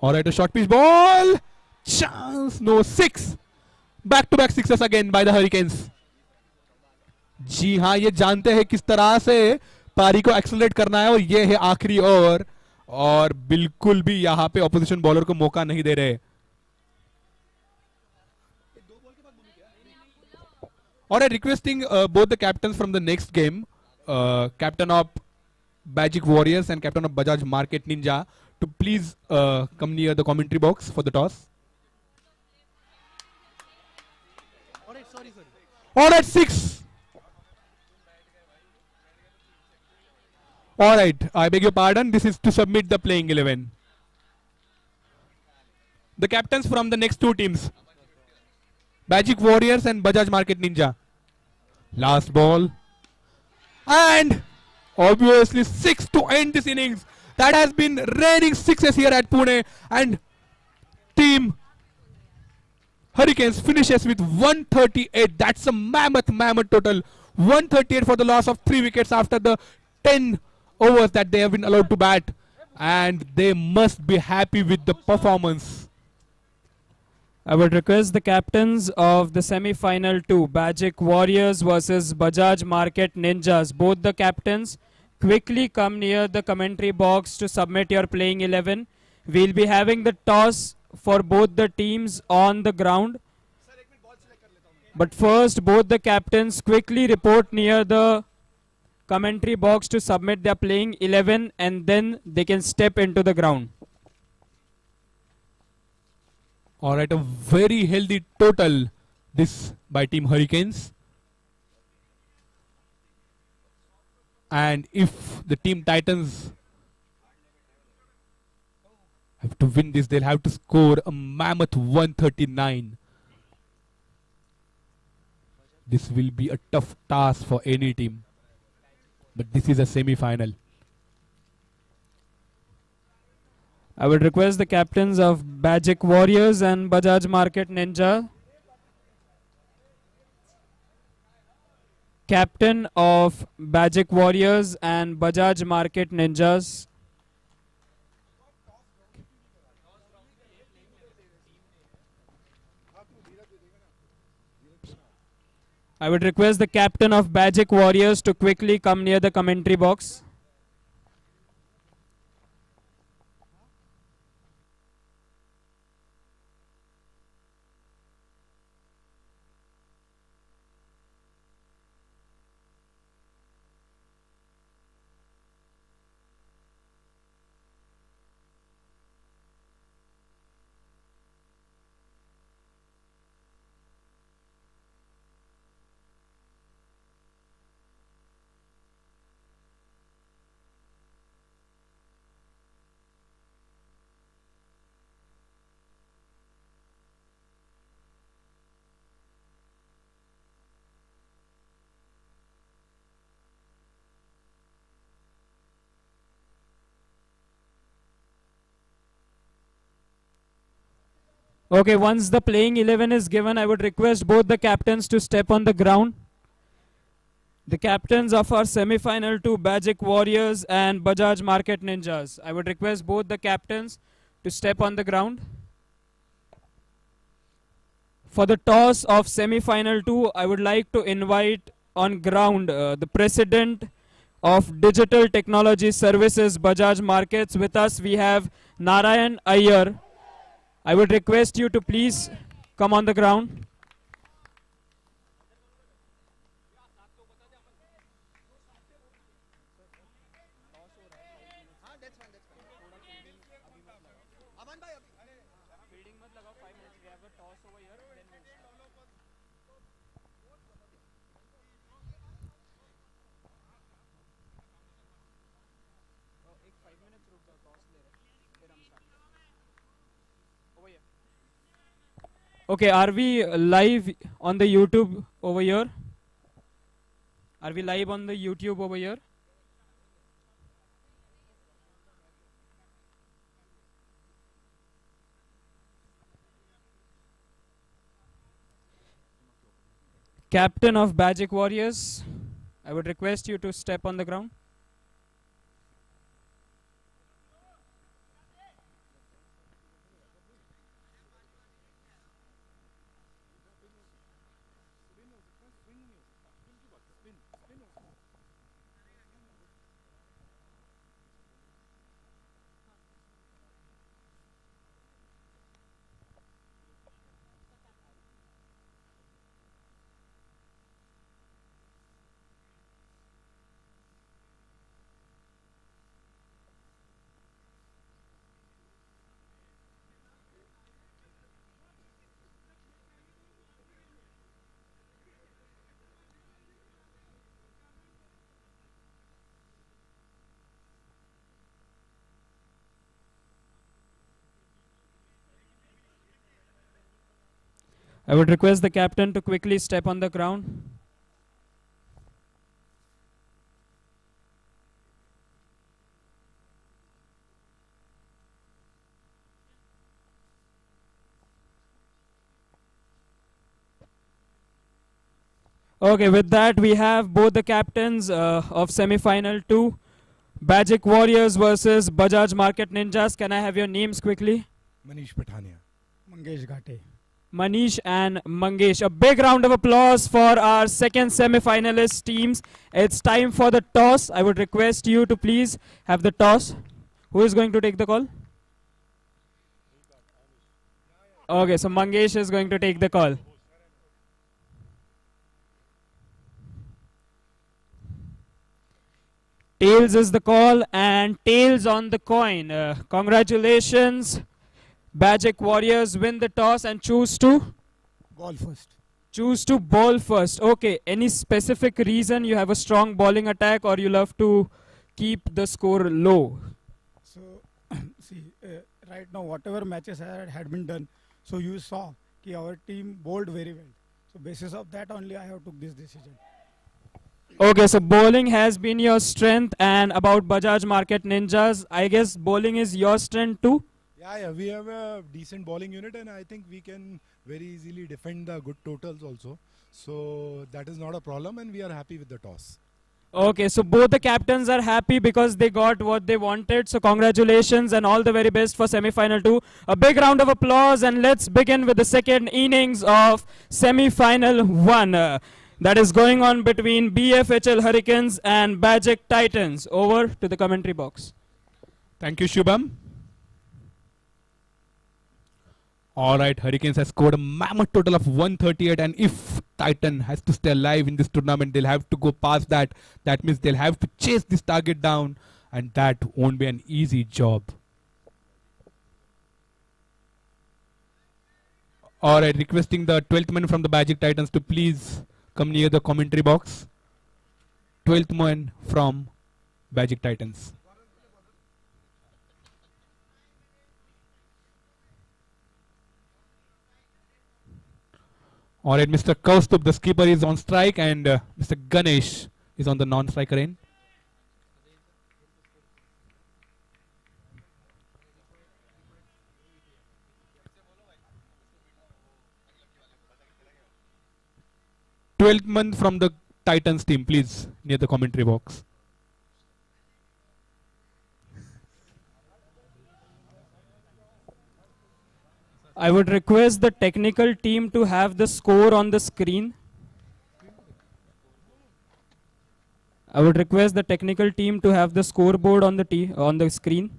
Alright, a short pitch ball. Chance, no, 6. Back-to-back sixes again by the Hurricanes. जी हाँ, ये जानते हैं किस तरह से पारी को accelerate करना है, और ये है आखिरी ओवर, और बिल्कुल भी यहाँ पे ऑपोजिशन बॉलर को मौका नहीं दे रहे. Alright, requesting both the captains from the next game, captain of BAGIC Warriors and captain of Bajaj Market Ninja, to please come near the commentary box for the toss. Alright, 6. Alright, I beg your pardon. This is to submit the playing 11. The captains from the next 2 teams, BAGIC Warriors and Bajaj Market Ninja. Last ball. And obviously 6 to end this innings. That has been raining 6s here at Pune, and Team Hurricanes finishes with 138. That's a mammoth total. 138 for the loss of 3 wickets after the 10 overs that they have been allowed to bat, and they must be happy with the performance. I would request the captains of the semi-final 2, BAGIC Warriors versus Bajaj Market Ninjas. Both the captains quickly come near the commentary box to submit your playing 11. We'll be having the toss for both the teams on the ground. But first, both the captains quickly report near the commentary box to submit their playing 11, and then they can step into the ground. Alright, a very healthy total this by Team Hurricanes. And if the Team Titans have to win this, they'll have to score a mammoth 139. This will be a tough task for any team. But this is a semi-final. I would request the captains of BAGIC Warriors and Bajaj Market Ninja. Captain of BAGIC Warriors and Bajaj Market Ninjas. I would request the captain of BAGIC Warriors to quickly come near the commentary box. Okay, once the playing 11 is given, I would request both the captains to step on the ground. The captains of our semi-final two, BAGIC Warriors and Bajaj Market Ninjas. I would request both the captains to step on the ground. For the toss of semi-final two, I would like to invite on ground the president of Digital Technology Services Bajaj Markets. With us we have Narayan Iyer. I would request you to please come on the ground. Okay, are we live on the YouTube over here? Are we live on the YouTube over here? Captain of BAGIC Warriors, I would request you to step on the ground. I would request the captain to quickly step on the ground. Okay, with that we have both the captains of semi-final 2, BAGIC Warriors versus Bajaj Market Ninjas. Can I have your names quickly? Manish Pathania. Mangesh Ghate. Manish and Mangesh. A big round of applause for our second semi-finalist teams. It's time for the toss. I would request you to please have the toss. Who is going to take the call? Okay, so Mangesh is going to take the call. Tails is the call and tails on the coin. Congratulations. BAGIC Warriors win the toss and choose to? Ball first. Choose to ball first. Okay. Any specific reason you have a strong bowling attack or you love to keep the score low? So, see, right now, whatever matches had been done, so you saw that our team bowled very well. So, basis of that only, I have took this decision. Okay, so bowling has been your strength, and about Bajaj Market Ninjas, I guess bowling is your strength too? Yeah, we have a decent bowling unit and I think we can very easily defend the good totals also. So that is not a problem and we are happy with the toss. Okay, so both the captains are happy because they got what they wanted. So congratulations and all the very best for semi-final 2. A big round of applause and let's begin with the second innings of semi-final 1. That is going on between BFHL Hurricanes and BAGIC Titans. Over to the commentary box. Thank you, Shubham. Alright, Hurricanes has scored a mammoth total of 138, and if Titan has to stay alive in this tournament, they'll have to go past that. That means they'll have to chase this target down, and that won't be an easy job. Alright, requesting the 12th man from the BAGIC Titans to please come near the commentary box. 12th man from BAGIC Titans. Alright, Mr. Kaustup, the skipper, is on strike, and Mr. Ganesh is on the non-striker end. 12th man from the Titans team, please, near the commentary box. I would request the technical team to have the score on the screen. I would request the technical team to have the scoreboard on the screen.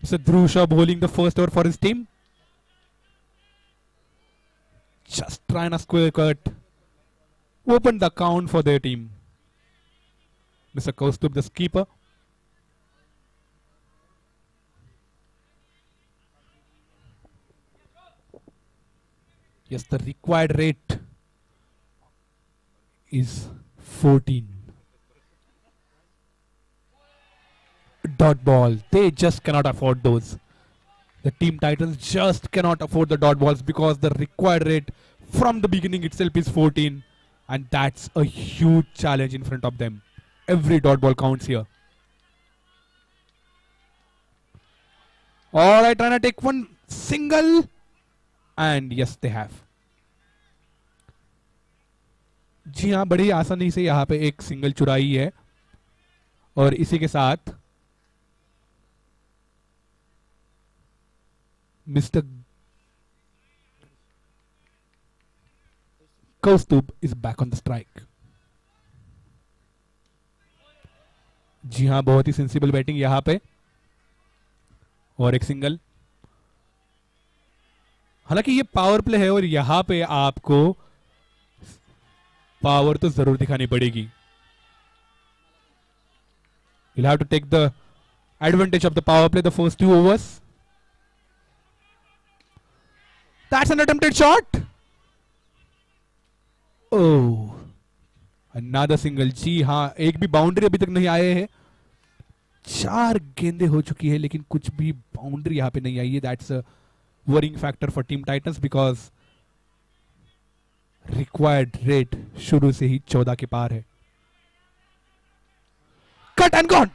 Mr. Drusha bowling the first over for his team. Just trying a square cut. Open the count for their team. Mr. Kaustubh, the skipper. Yes, the required rate is 14. Dot ball. They just cannot afford those. The Team Titans just cannot afford the dot balls because the required rate from the beginning itself is 14. And that's a huge challenge in front of them. Every dot ball counts here. Alright, trying to take one single. And yes, they have. जी हाँ, बड़ी आसानी से यहाँ पे एक single चुराई है और इसी के साथ Mr. Kaustubh is back on the strike. जी हाँ, बहुत ही सेंसिबल बैटिंग यहाँ पे और एक सिंगल. हालांकि ये पावर प्ले है और यहाँ पे आपको पावर तो जरूर दिखानी पड़ेगी. You'll have to take the advantage of the power play the first 2 overs. That's an attempted shot. Oh, another single. जी हाँ, एक भी बाउंड्री अभी तक नहीं आए हैं. 4 गेंदें हो चुकी है लेकिन कुछ भी बाउंड्री यहाँ पे नहीं आई है. That's a worrying factor for Team Titans because required rate शुरू से ही 14 के पार है. Cut and gone.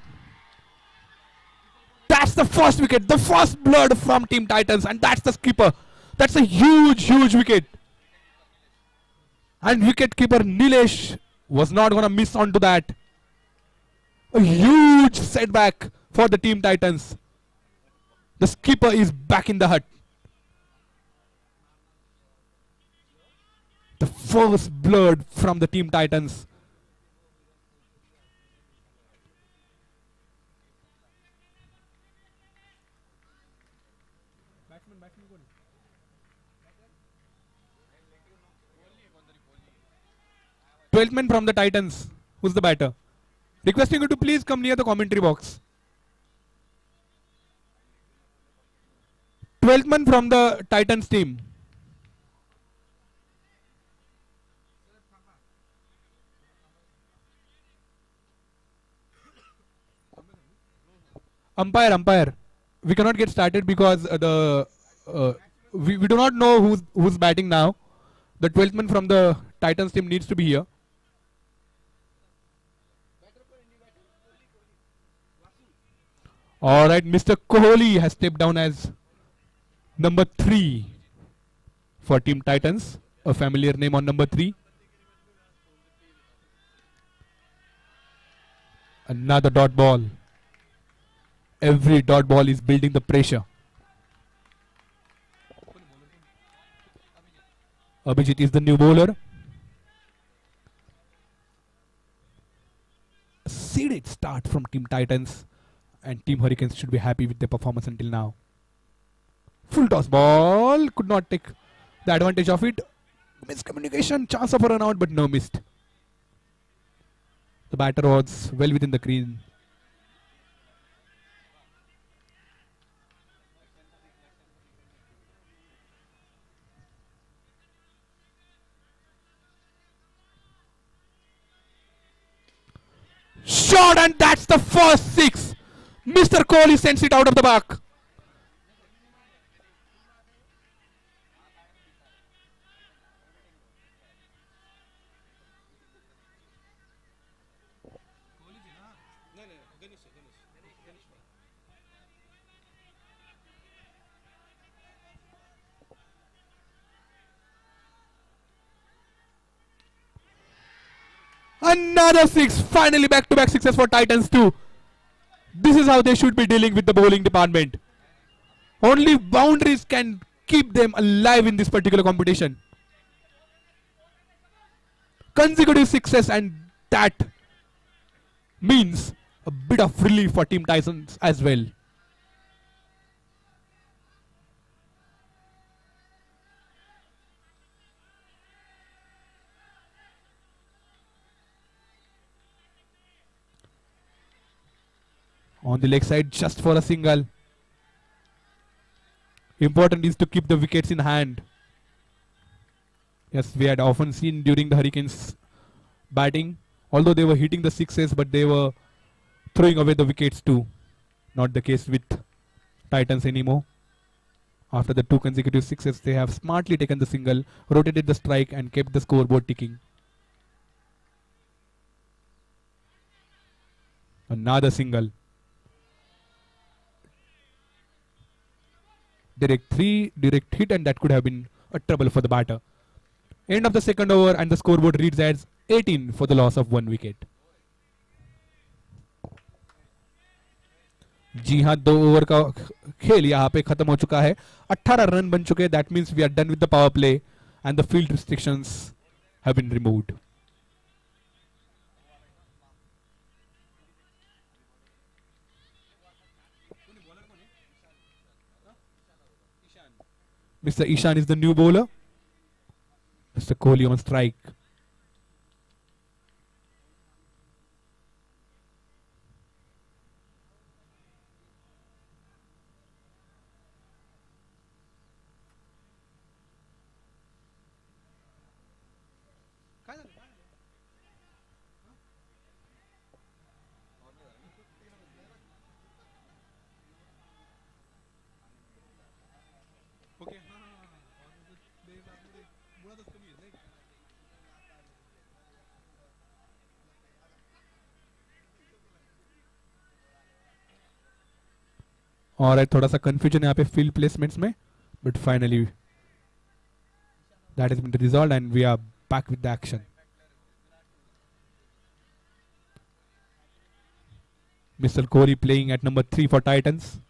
That's the first wicket, the first blood from Team Titans, and that's the skipper. That's a huge, huge wicket. And wicket-keeper Nilesh was not going to miss onto that. A huge setback for the Team Titans. The skipper is back in the hut. The first blood from the Team Titans. Twelfth man from the Titans. Who's the batter? Requesting you to please come near the commentary box. 12th man from the Titans team. Umpire. We cannot get started because we do not know who's batting now. The 12th man from the Titans team needs to be here. Alright, Mr. Kohli has stepped down as number 3 for Team Titans. A familiar name on number 3. Another dot ball. Every dot ball is building the pressure. Abhijit is the new bowler. A seeded start from Team Titans. And Team Hurricanes should be happy with their performance until now. Full toss ball. Could not take the advantage of it. Miscommunication. Chance of a run out, but no, missed. The batter was well within the green. Shot, and that's the first 6. Mr. Kohli sends it out of the park. Another six. Finally back-to-back sixes for Titans too. This is how they should be dealing with the bowling department. Only boundaries can keep them alive in this particular competition. Consecutive sixes, and that means a bit of relief for Team Titans as well. On the leg side, just for a single. Important is to keep the wickets in hand. Yes, we had often seen during the Hurricanes batting, although they were hitting the sixes, but they were throwing away the wickets too. Not the case with Titans anymore. After the two consecutive sixes, they have smartly taken the single, rotated the strike, and kept the scoreboard ticking. Another single. Direct hit, and that could have been a trouble for the batter. End of the second over, and the scoreboard reads as 18 for the loss of 1 wicket. जी हाँ, 2 over का खेल यहाँ पे खत्म हो चुका है. 18 run बन चुके हैं. That means we are done with the power play and the field restrictions have been removed. Mr. Ishan is the new bowler. Mr. Kohli on strike. और थोड़ा सा कंफ्यूजन यहाँ पे फील्ड प्लेसमेंट्स में, but finally that has been resolved and we are back with the action. Mr. Kohli playing at number 3 for Titans.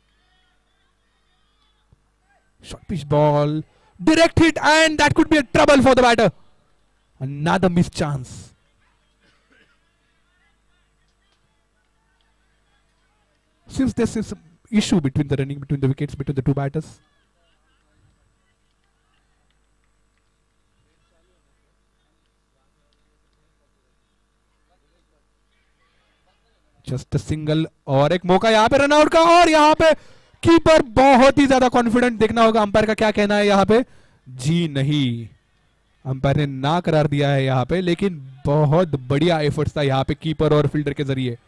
Short pitch ball, direct hit, and that could be a trouble for the batter. Another missed chance. Since this is issue between the running between the wickets between the two batters. Just single और एक मौका यहाँ पे run out का, और यहाँ पे keeper बहुत ही ज्यादा कॉन्फिडेंट. देखना होगा अंपायर का क्या कहना है यहाँ पे. जी नहीं, अंपायर ने ना करार दिया है यहाँ पे, लेकिन बहुत बढ़िया एफर्ट्स था यहाँ पे कीपर और फील्डर के जरिए.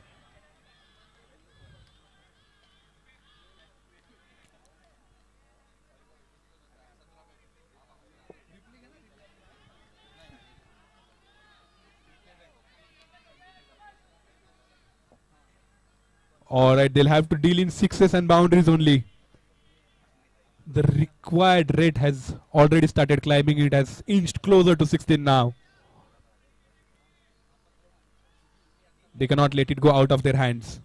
Alright, they'll have to deal in sixes and boundaries only. The required rate has already started climbing. It has inched closer to 16 now. They cannot let it go out of their hands.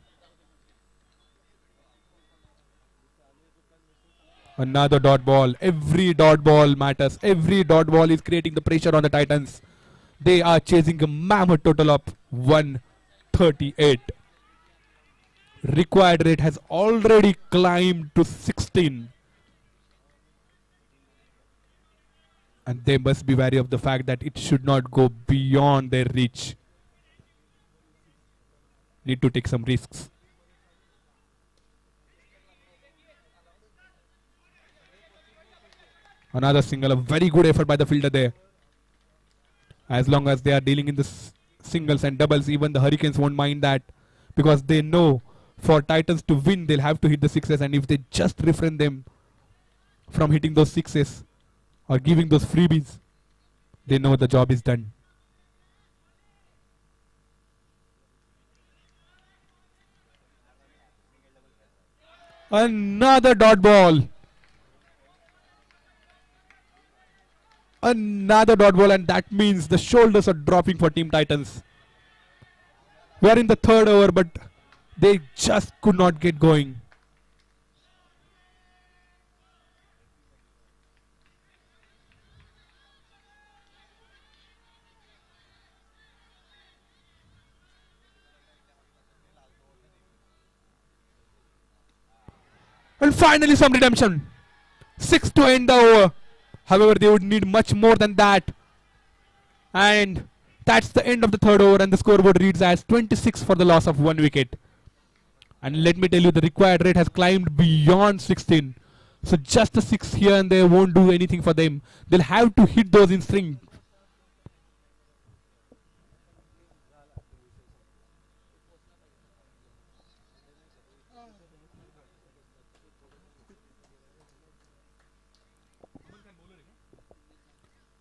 Another dot ball. Every dot ball matters. Every dot ball is creating the pressure on the Titans. They are chasing a mammoth total of 138. Required rate has already climbed to 16. And they must be wary of the fact that it should not go beyond their reach. Need to take some risks. Another single, a very good effort by the fielder there. As long as they are dealing in the singles and doubles, even the Hurricanes won't mind that, because they know for Titans to win, they'll have to hit the sixes, and if they just refrain them from hitting those sixes or giving those freebies, they know the job is done. Another dot ball. Another dot ball, and that means the shoulders are dropping for Team Titans. We are in the third over, but they just could not get going. And finally some redemption. 6 to end the over. However, they would need much more than that. And that's the end of the third over, and the scoreboard reads as 26 for the loss of 1 wicket. And let me tell you, the required rate has climbed beyond 16. So just a 6 here and there won't do anything for them. They'll have to hit those in string.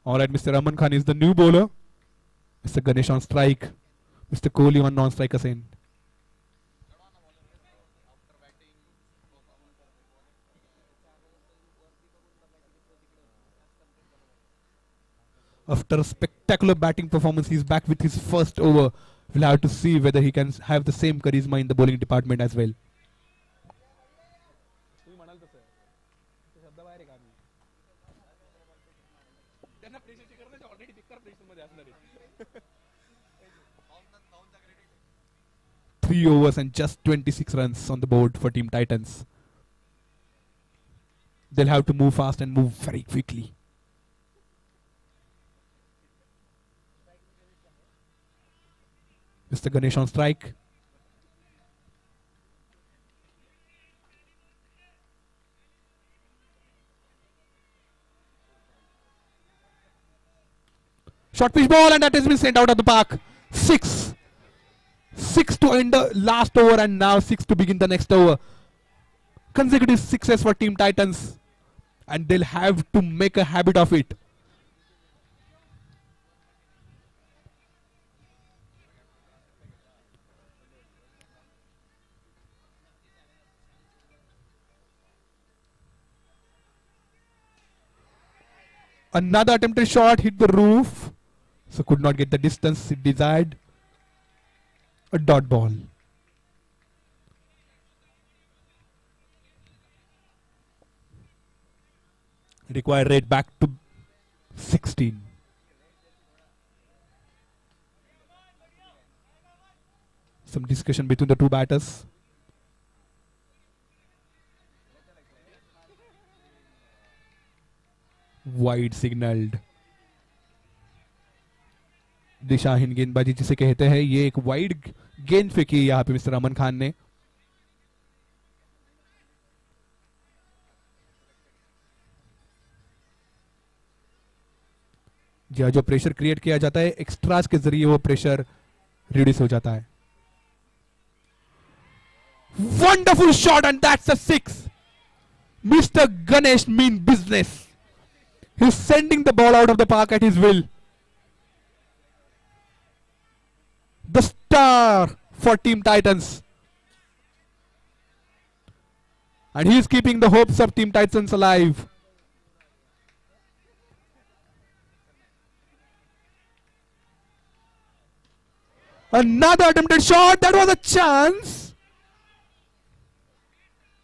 Alright, Mr. Aman Khan is the new bowler. Mr. Ganesh on strike. Mr. Kohli on non-strikers end. After a spectacular batting performance, he's back with his first over. We'll have to see whether he can have the same charisma in the bowling department as well. Three overs and just 26 runs on the board for Team Titans. They'll have to move fast and move very quickly. Mr. Ganesh on strike. Short pitch ball, and that has been sent out of the park. 6 to end the last over, and now 6 to begin the next over. Consecutive sixes for Team Titans, and they'll have to make a habit of it. Another attempted shot hit the roof, so could not get the distance it desired. A dot ball. Required rate back to 16. Some discussion between the two batters. Wide signaled. दिशाहीन गेंदबाजी जिसे कहते हैं, ये एक wide गेंद फेंकी यहाँ पे मिस्टर अमन खान ने. जो प्रेशर क्रिएट किया जाता है एक्स्ट्रास के जरिए, वो प्रेशर रिड्यूस हो जाता है. Wonderful shot, and that's a 6. Mister Ganesh mean business. He's sending the ball out of the park at his will. The star for Team Titans. And he's keeping the hopes of Team Titans alive. Another attempted shot. That was a chance.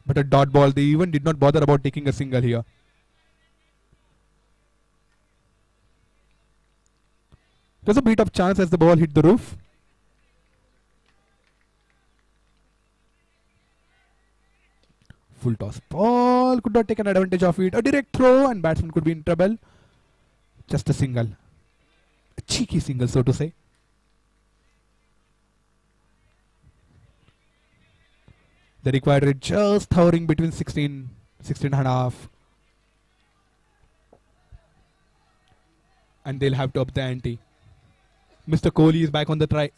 But a dot ball. They even did not bother about taking a single here. There's a bit of chance as the ball hit the roof. Full toss ball, could not take an advantage of it. A direct throw, and batsman could be in trouble. Just a single. A cheeky single, so to say. The required rate just hovering between 16 and a half. And they'll have to up the ante. Mr. Kohli is back on the try.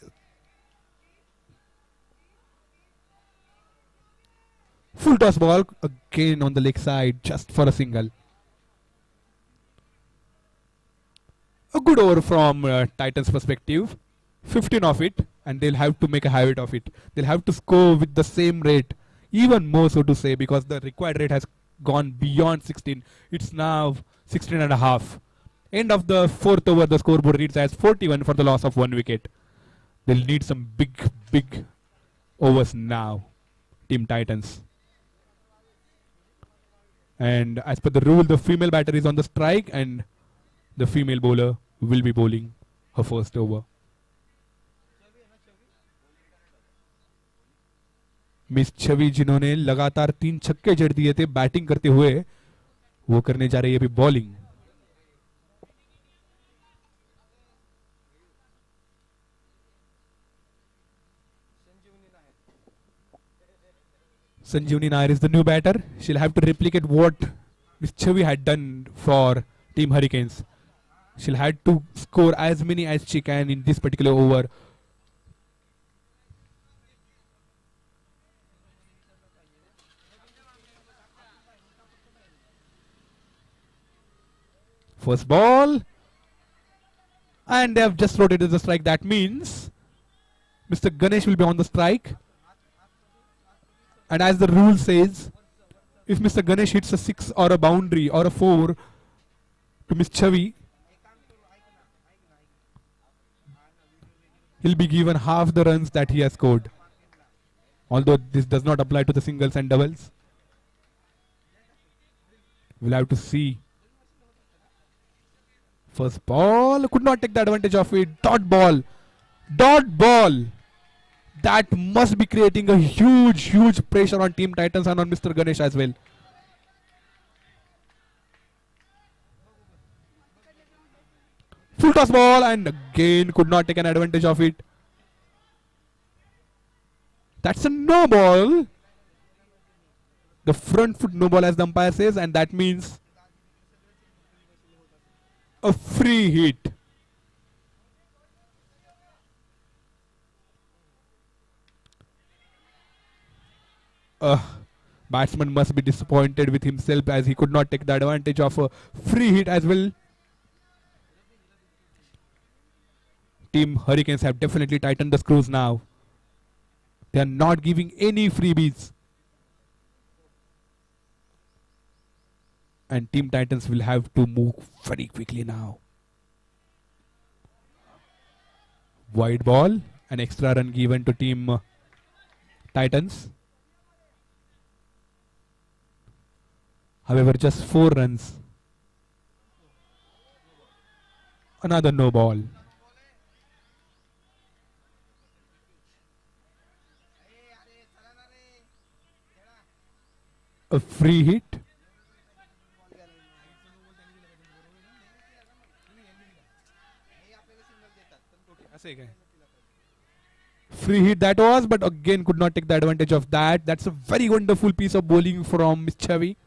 Full toss ball again on the leg side, just for a single. A good over from Titans' perspective. 15 of it, and they'll have to make a habit of it. They'll have to score with the same rate, even more so to say, because the required rate has gone beyond 16. It's now 16 and a half. End of the fourth over, the scoreboard reads as 41 for the loss of 1 wicket. They'll need some big overs now, Team Titans. And as per the rule, the female batter is on the strike and the female bowler will be bowling her first over. Miss Chhavi जिन्होंने लगातार 3 छक्के जड़ दिए थे batting करते हुए, वो करने जा रही है अभी bowling. Sanjeevani Nair is the new batter. She'll have to replicate what Miss Chavi had done for Team Hurricanes. She'll have to score as many as she can in this particular over. First ball. And they have just rotated the strike. That means Mr. Ganesh will be on the strike. And as the rule says, if Mr. Ganesh hits a 6 or a boundary or a 4 to Miss Chavi, he'll be given half the runs that he has scored. Although this does not apply to the singles and doubles. We'll have to see. First ball, could not take the advantage of it. Dot ball. Dot ball. That must be creating a huge pressure on Team Titans and on Mr. Ganesh as well. Full toss ball and again could not take an advantage of it. That's a no ball. The front foot no ball as the umpire says, and that means a free hit. Batsman must be disappointed with himself as he could not take the advantage of a free hit as well. Team Hurricanes have definitely tightened the screws now. They are not giving any freebies. And Team Titans will have to move very quickly now. Wide ball, an extra run given to Team Titans. However, just 4 runs. Another no ball. A free hit. Free hit that was, but again could not take the advantage of that. That's a very wonderful piece of bowling from Miss Chavi.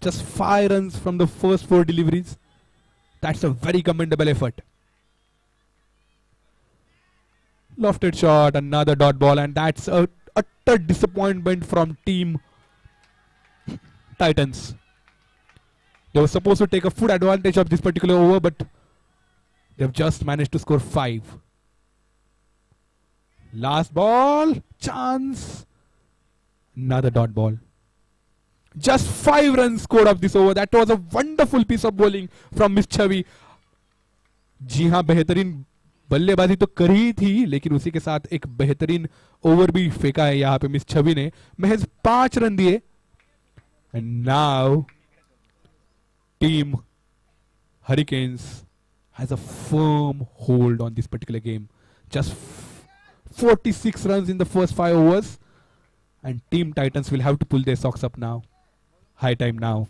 Just 5 runs from the first 4 deliveries. That's a very commendable effort. Lofted shot, another dot ball, and that's a utter disappointment from Team Titans. They were supposed to take a full advantage of this particular over, but they've just managed to score 5. Last ball, chance. Another dot ball. Just 5 runs scored of this over. That was a wonderful piece of bowling from Miss Chavi. जी हाँ, बेहतरीन बल्लेबाजी तो करी थी, लेकिन उसी के साथ एक बेहतरीन ओवर भी फेंका है यहाँ पे मिस छवि ने. महज 5 रन दिए. And now Team Hurricanes has a firm hold on this particular game. Just 46 runs in the first 5 overs, and Team Titans will have to pull their socks up now. High time now.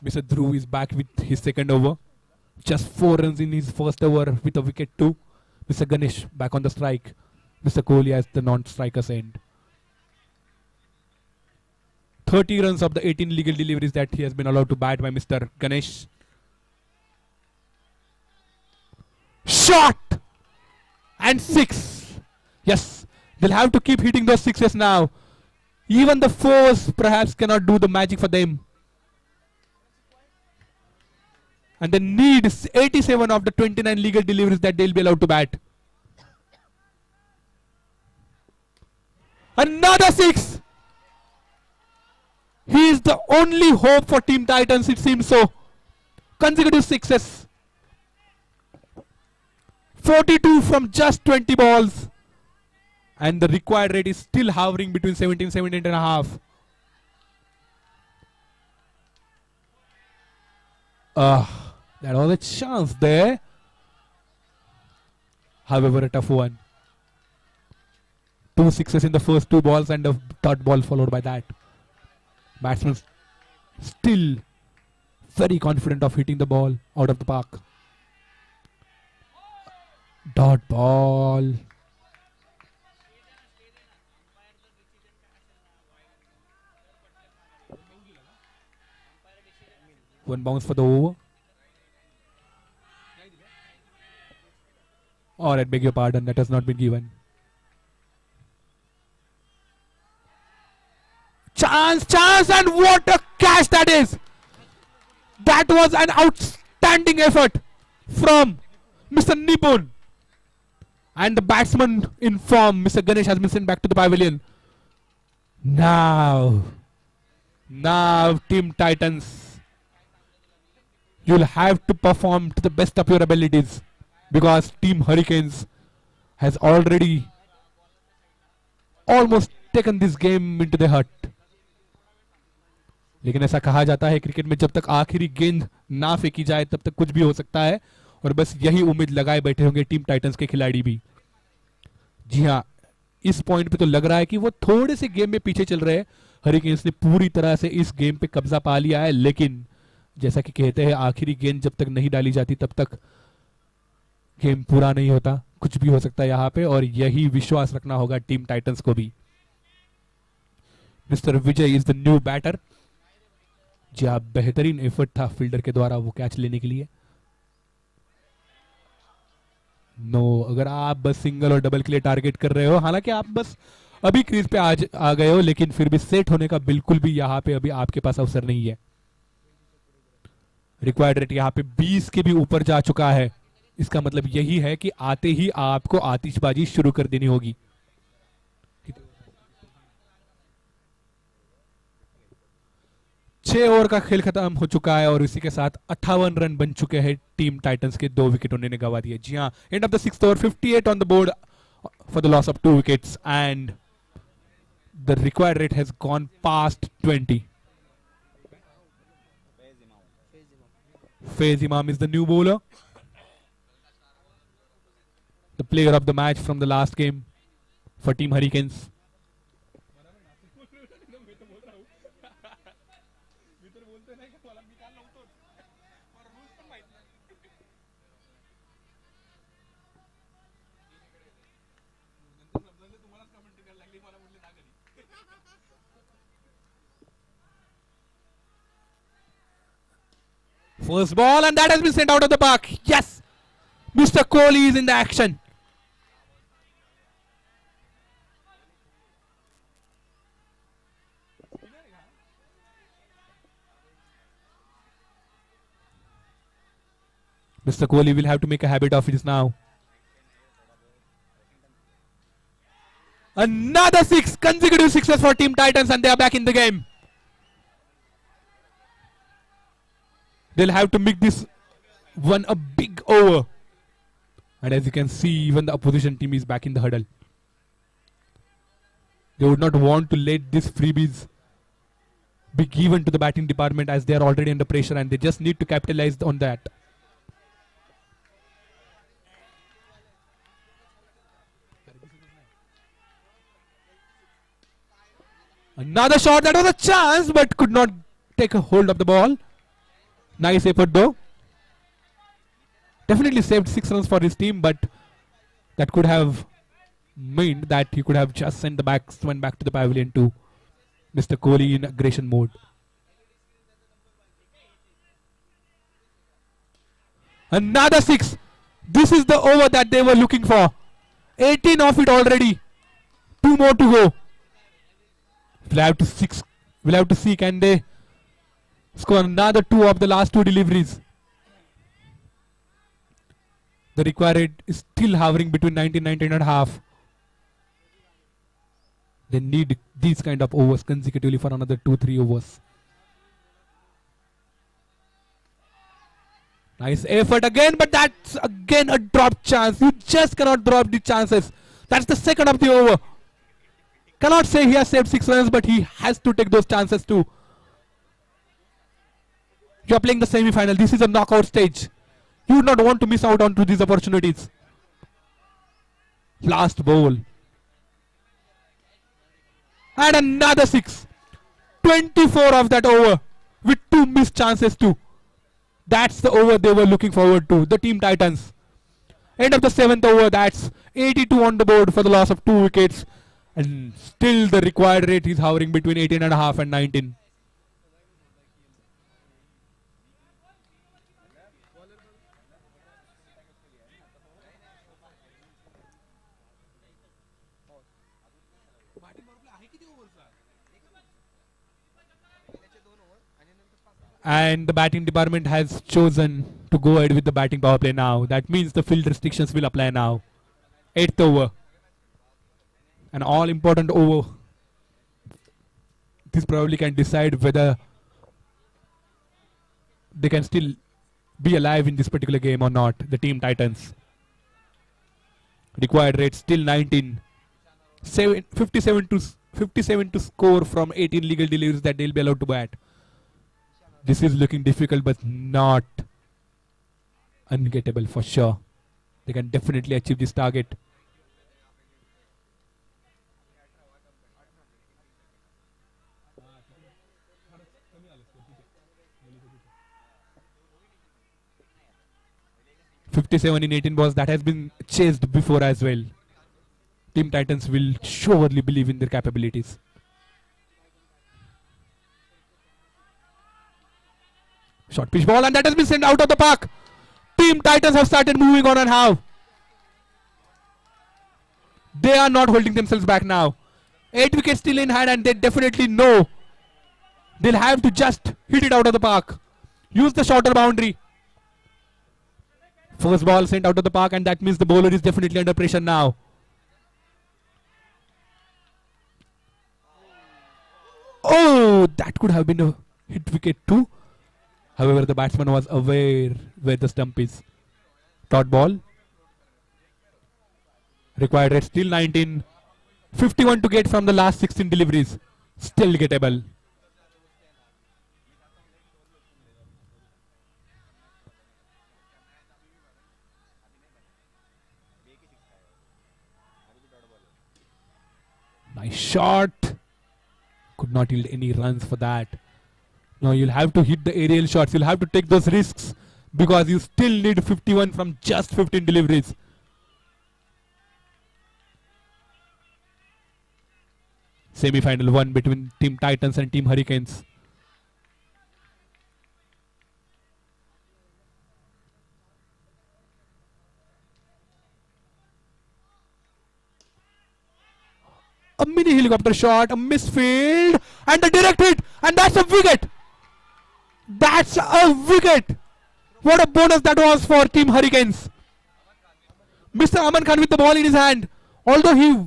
Mr. Dhruv is back with his second over. Just 4 runs in his first over with a wicket too. Mr. Ganesh back on the strike. Mr. Kohli as the non-striker's end. 30 runs of the 18 legal deliveries that he has been allowed to bat by Mr. Ganesh. Shot! And 6. Yes, they'll have to keep hitting those 6s now. Even the 4s perhaps cannot do the magic for them. And they need 87 of the 29 legal deliveries that they'll be allowed to bat. Another 6. He is the only hope for Team Titans, it seems so. Consecutive sixes. 42 from just 20 balls. And the required rate is still hovering between 17 and a half. That was a chance there. However, a tough one. 2 sixes in the first 2 balls and a third ball followed by that. Batsman still very confident of hitting the ball out of the park. Dot ball. One bounce for the over. Or I beg your pardon, that has not been given. Chance, and what a catch that is! That was an outstanding effort from Mr. Nipun. And the batsman in form, Mr. Ganesh, has been sent back to the pavilion. Now, Team Titans, you'll have to perform to the best of your abilities, because Team Hurricanes has already almost taken this game into the hut. लेकिन ऐसा कहा जाता है cricket में, जब तक आखिरी गेंद ना फेंकी जाए तब तक कुछ भी हो सकता है, और बस यही उम्मीद लगाए बैठे होंगे टीम टाइटंस के खिलाड़ी भी. जी हाँ, इस पॉइंट पे तो लग रहा है कि वो थोड़े से गेम में पीछे चल रहे हैं. हरिकेन्स ने पूरी तरह से इस गेम पे कब्जा पा लिया है, लेकिन जैसा कि कहते हैं आखिरी गेंद जब तक नहीं डाली जाती तब तक गेम पूरा नहीं होता. कुछ भी हो सकता है यहाँ पे, और यही विश्वास रखना होगा टीम टाइटंस को भी. Mister Vijay is the new batter. जी हाँ, बेहतरीन एफर्ट था फील्डर के द्वारा वो कैच लेने के लिए. नो, अगर आप बस सिंगल और डबल के लिए टारगेट कर रहे हो, हालांकि आप बस अभी क्रीज पे आ गए हो, लेकिन फिर भी सेट होने का बिल्कुल भी यहाँ पे अभी आपके पास अवसर नहीं है. रिक्वायर्ड रेट यहाँ पे 20 के भी ऊपर जा चुका है. इसका मतलब यही है कि आते ही आपको आतिशबाजी शुरू कर देनी होगी. 6 ओवर का खेल खत्म हो चुका है और इसी के साथ 58 रन बन चुके हैं. टीम टाइटंस के 2 विकेट उन्होंने गंवा दिए. जी हाँ, end of the 6th over, 58 on the board for the loss of 2 wickets and the required rate has gone past 20. Faiz Imam is the new bowler, the player of the match from the last game for Team Hurricanes. First ball, and that has been sent out of the park. Yes, Mr. Kohli is in the action. Mr. Kohli will have to make a habit of this now. Another 6 consecutive sixes for Team Titans, and they are back in the game. They'll have to make this one a big over. And as you can see, even the opposition team is back in the huddle. They would not want to let these freebies be given to the batting department, as they are already under pressure and they just need to capitalize on that. Another shot, that was a chance but could not take a hold of the ball. Nice effort though. Definitely saved 6 runs for his team, but that could have meant that he could have just sent the batsman back to the pavilion to Mr. Kohli in aggression mode. Another 6. This is the over that they were looking for. 18 off it already. 2 more to go. We'll have to see, can they score another 2 of the last 2 deliveries. The required rate is still hovering between 19 and a half. They need these kind of overs consecutively for another 2-3 overs. Nice effort again, but that's again a drop chance. You just cannot drop the chances. That's the second of the over. Cannot say he has saved 6 runs, but he has to take those chances too. You are playing the semi-final. This is a knockout stage. You would not want to miss out on these opportunities. Last ball. And another 6. 24 of that over with 2 missed chances too. That's the over they were looking forward to, the Team Titans. End of the 7th over, that's 82 on the board for the loss of 2 wickets. And still the required rate is hovering between 18.5 and 19. And the batting department has chosen to go ahead with the batting power play now. That means the field restrictions will apply now. 8th over. An all important over. This probably can decide whether they can still be alive in this particular game or not. The Team Titans. Required rate still 19. 57 to score from 18 legal deliveries that they'll be allowed to bat. This is looking difficult, but not ungettable for sure. They can definitely achieve this target. .57 in 18 balls, that has been chased before as well. Team Titans will surely believe in their capabilities. Short pitch ball, and that has been sent out of the park. Team Titans have started moving on and how. They are not holding themselves back now. 8 wickets still in hand, and they definitely know they'll have to just hit it out of the park. Use the shorter boundary. First ball sent out of the park, and that means the bowler is definitely under pressure now. Oh, that could have been a hit wicket too. However, the batsman was aware where the stump is. Dot ball. Required rate still 19. 51 to get from the last 16 deliveries. Still gettable. Nice shot. Could not yield any runs for that. Now you'll have to hit the aerial shots. You'll have to take those risks because you still need 51 from just 15 deliveries. Semi-final 1 between Team Titans and Team Hurricanes. A mini helicopter shot, a misfield, and a direct hit, and that's a wicket. That's a wicket. What a bonus that was for Team Hurricanes. Mr. Aman Khan with the ball in his hand. Although he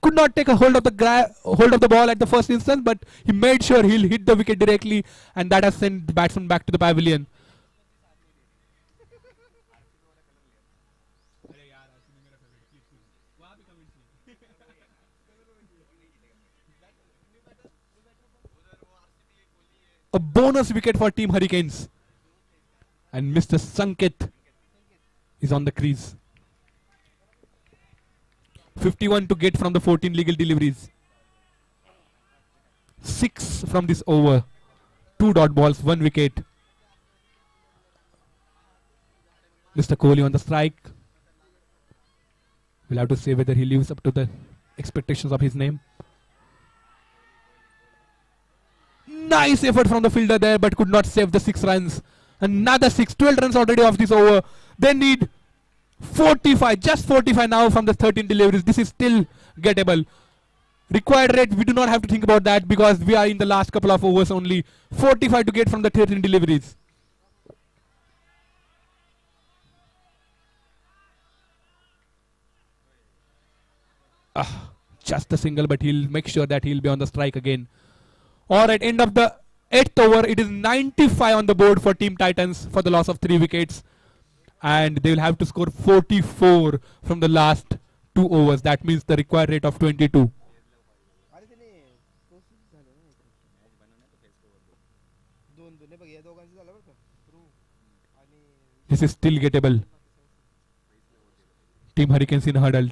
could not take a hold of the ball at the first instance, but he made sure he'll hit the wicket directly, and that has sent the batsman back to the pavilion. A bonus wicket for Team Hurricanes. And Mr. Sanket is on the crease. 51 to get from the 14 legal deliveries. 6 from this over. 2 dot balls, 1 wicket. Mr. Kohli on the strike. We'll have to say whether he lives up to the expectations of his name. Nice effort from the fielder there, but could not save the 6 runs. Another 6, 12 runs already off this over. They need 45, just 45 now from the 13 deliveries. This is still gettable. Required rate, we do not have to think about that because we are in the last couple of overs only. 45 to get from the 13 deliveries. Just a single, but he'll make sure that he'll be on the strike again. Alright, end of the 8th over. It is 95 on the board for Team Titans for the loss of 3 wickets. And they will have to score 44 from the last 2 overs. That means the required rate of 22. This is still gettable. Team Hurricanes in hurdle.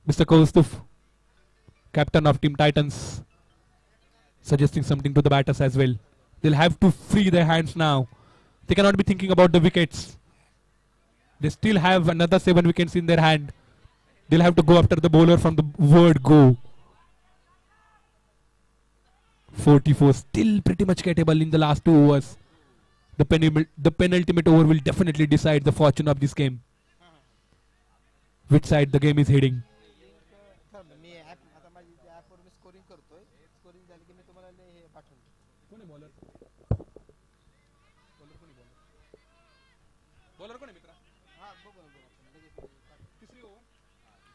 Mr. Kaustuf, captain of Team Titans, suggesting something to the batters as well. They'll have to free their hands now. They cannot be thinking about the wickets. They still have another 7 wickets in their hand. They'll have to go after the bowler from the word go. 44 still pretty much gettable in the last 2 overs. The penultimate over will definitely decide the fortune of this game. Which side the game is heading.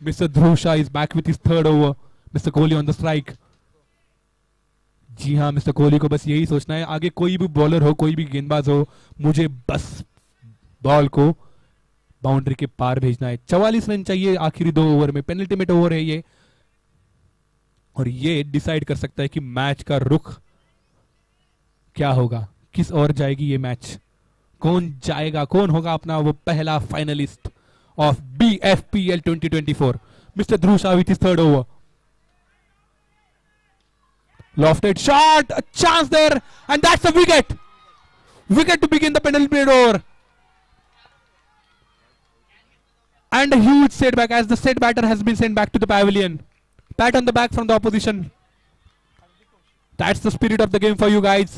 Mr. Dhruv Shah is back with his 3rd over. Mr. Kohli on the strike. जी हाँ, mister Kohli को बस यही सोचना है, आगे कोई भी bowler हो, कोई भी गेंदबाज हो, मुझे बस बॉल को बाउंड्री के पार भेजना है. 44 रन चाहिए आखिरी 2 ओवर में. पेनल्टीमेट ओवर है ये, और ये डिसाइड कर सकता है कि मैच का रुख क्या होगा, किस ओर जाएगी ये मैच, कौन जाएगा, कौन होगा अपना वो पहला finalist of BFPL 2024. Mister Dhruv Shah with his 3rd over. Lofted shot, a chance there, and that's a wicket. Wicket to begin the penultimate over. And a huge setback as the set batter has been sent back to the pavilion. Pat on the back from the opposition. That's the spirit of the game for you guys.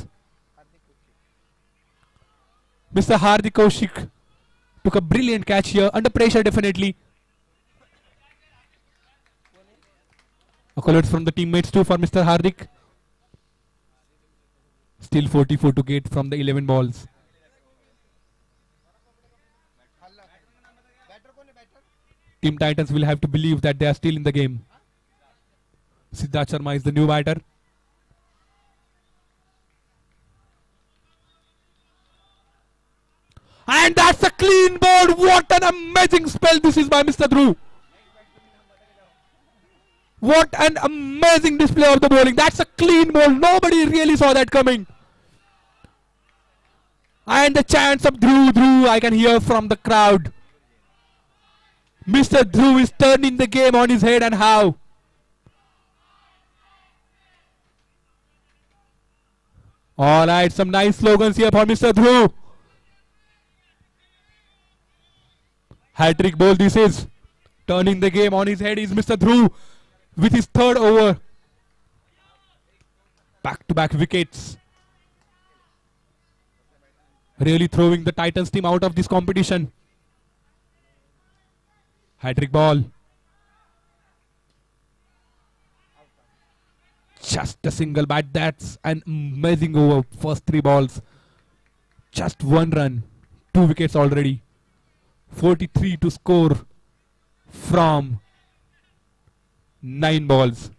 Mr. Hardik Kaushik took a brilliant catch here, under pressure definitely. Accolades from the teammates too for Mr. Hardik. Still 44 to get from the 11 balls. Team Titans will have to believe that they are still in the game. Siddharth Sharma is the new batter. And that's a clean ball. What an amazing spell this is by Mr. Dhruv. What an amazing display of the bowling. That's a clean ball. Nobody really saw that coming. And the chants of Dhruv, I can hear from the crowd. Mr. Dhruv is turning the game on his head, and how? Alright, some nice slogans here for Mr. Dhruv. Hat-trick ball this is. Turning the game on his head is Mr. Dhruv with his 3rd over. Back-to-back wickets. Really throwing the Titans team out of this competition. Hat-trick ball. Just a single bat. That's an amazing over. First 3 balls. Just 1 run. 2 wickets already. 43 to score from 9 balls.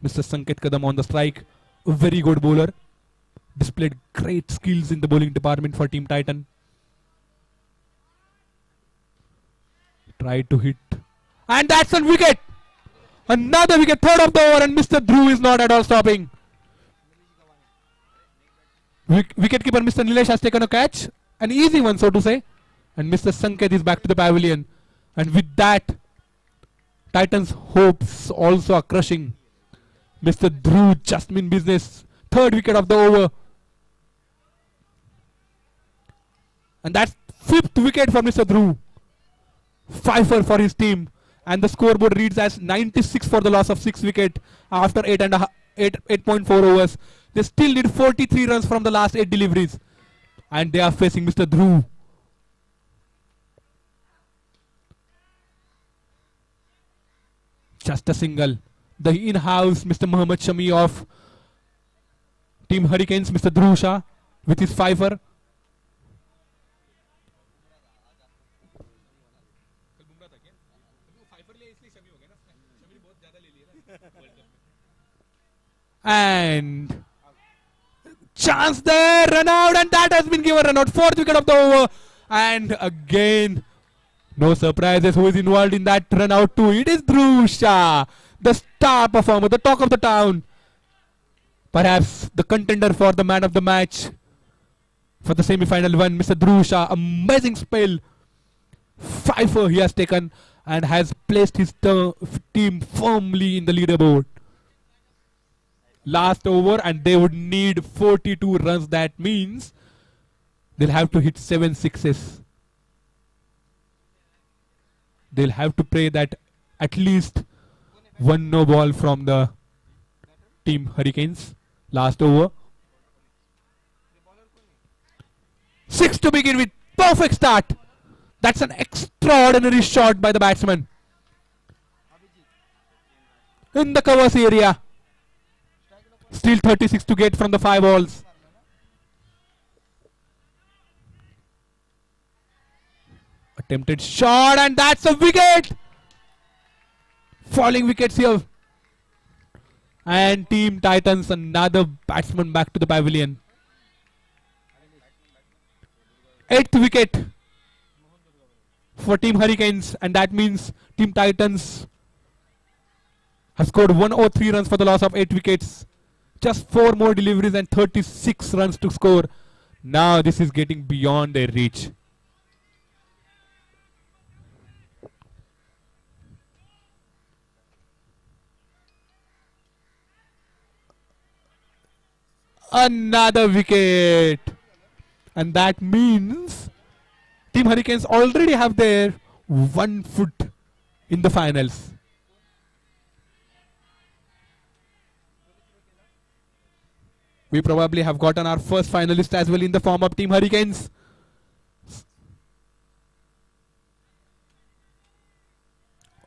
Mr. Sanket Kadam on the strike. A very good bowler. Displayed great skills in the bowling department for Team Titan. Tried to hit. And that's a wicket. Another wicket. 3rd of the over, and Mr. Dhruv is not at all stopping. Wicketkeeper Mr. Nilesh has taken a catch. An easy one, so to say. And Mr. Sanket is back to the pavilion. And with that, Titans' hopes also are crushing. Mr. Dhruv just mean business. 3rd wicket of the over. And that's 5th wicket for Mr. Dhruv. 5 for his team. And the scoreboard reads as 96 for the loss of 6 wicket after 8.4 overs. They still need 43 runs from the last 8 deliveries. And they are facing Mr. Dhruv. Just a single. The in-house Mr. Mohammad Shami of Team Hurricanes, Mr. Dhruv Shah with his 5er. And chance there, run out, and that has been given run out. Fourth wicket of the over. And again, no surprises who is involved in that run out too. It is Dhruv Shah, the star performer, the talk of the town. Perhaps the contender for the man of the match for the semi-final one, Mr. Dhruv Shah. Amazing spell. 5 he has taken and has placed his team firmly in the leaderboard. Last over, and they would need 42 runs. That means they'll have to hit 7 sixes. They'll have to pray that at least one no ball from the team Hurricanes. Last over. 6 to begin with. Perfect start. That's an extraordinary shot by the batsman. In the covers area. Still 36 to get from the 5 balls. Attempted shot, and that's a wicket. Falling wickets here. And Team Titans, another batsman back to the pavilion. 8th wicket for Team Hurricanes, and that means Team Titans has scored 103 runs for the loss of 8 wickets. Just 4 more deliveries and 36 runs to score. Now this is getting beyond their reach. Another wicket. And that means Team Hurricanes already have their 1 foot in the finals. We probably have gotten our first finalist as well in the form of Team Hurricanes.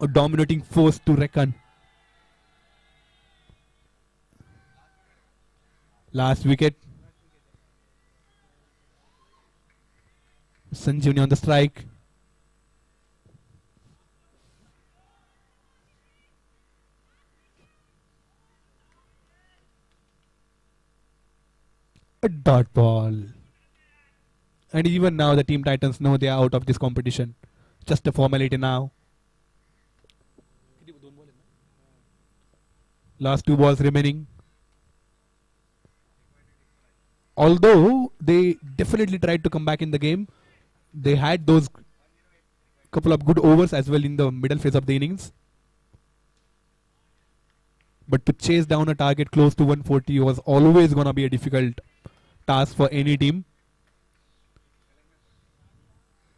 A dominating force to reckon. Last wicket. Sanjeevani on the strike. A dot ball. And even now the Team Titans know they are out of this competition. Just a formality now. Last 2 balls remaining. Although they definitely tried to come back in the game, they had those couple of good overs as well in the middle phase of the innings. But to chase down a target close to 140 was always going to be a difficult task for any team.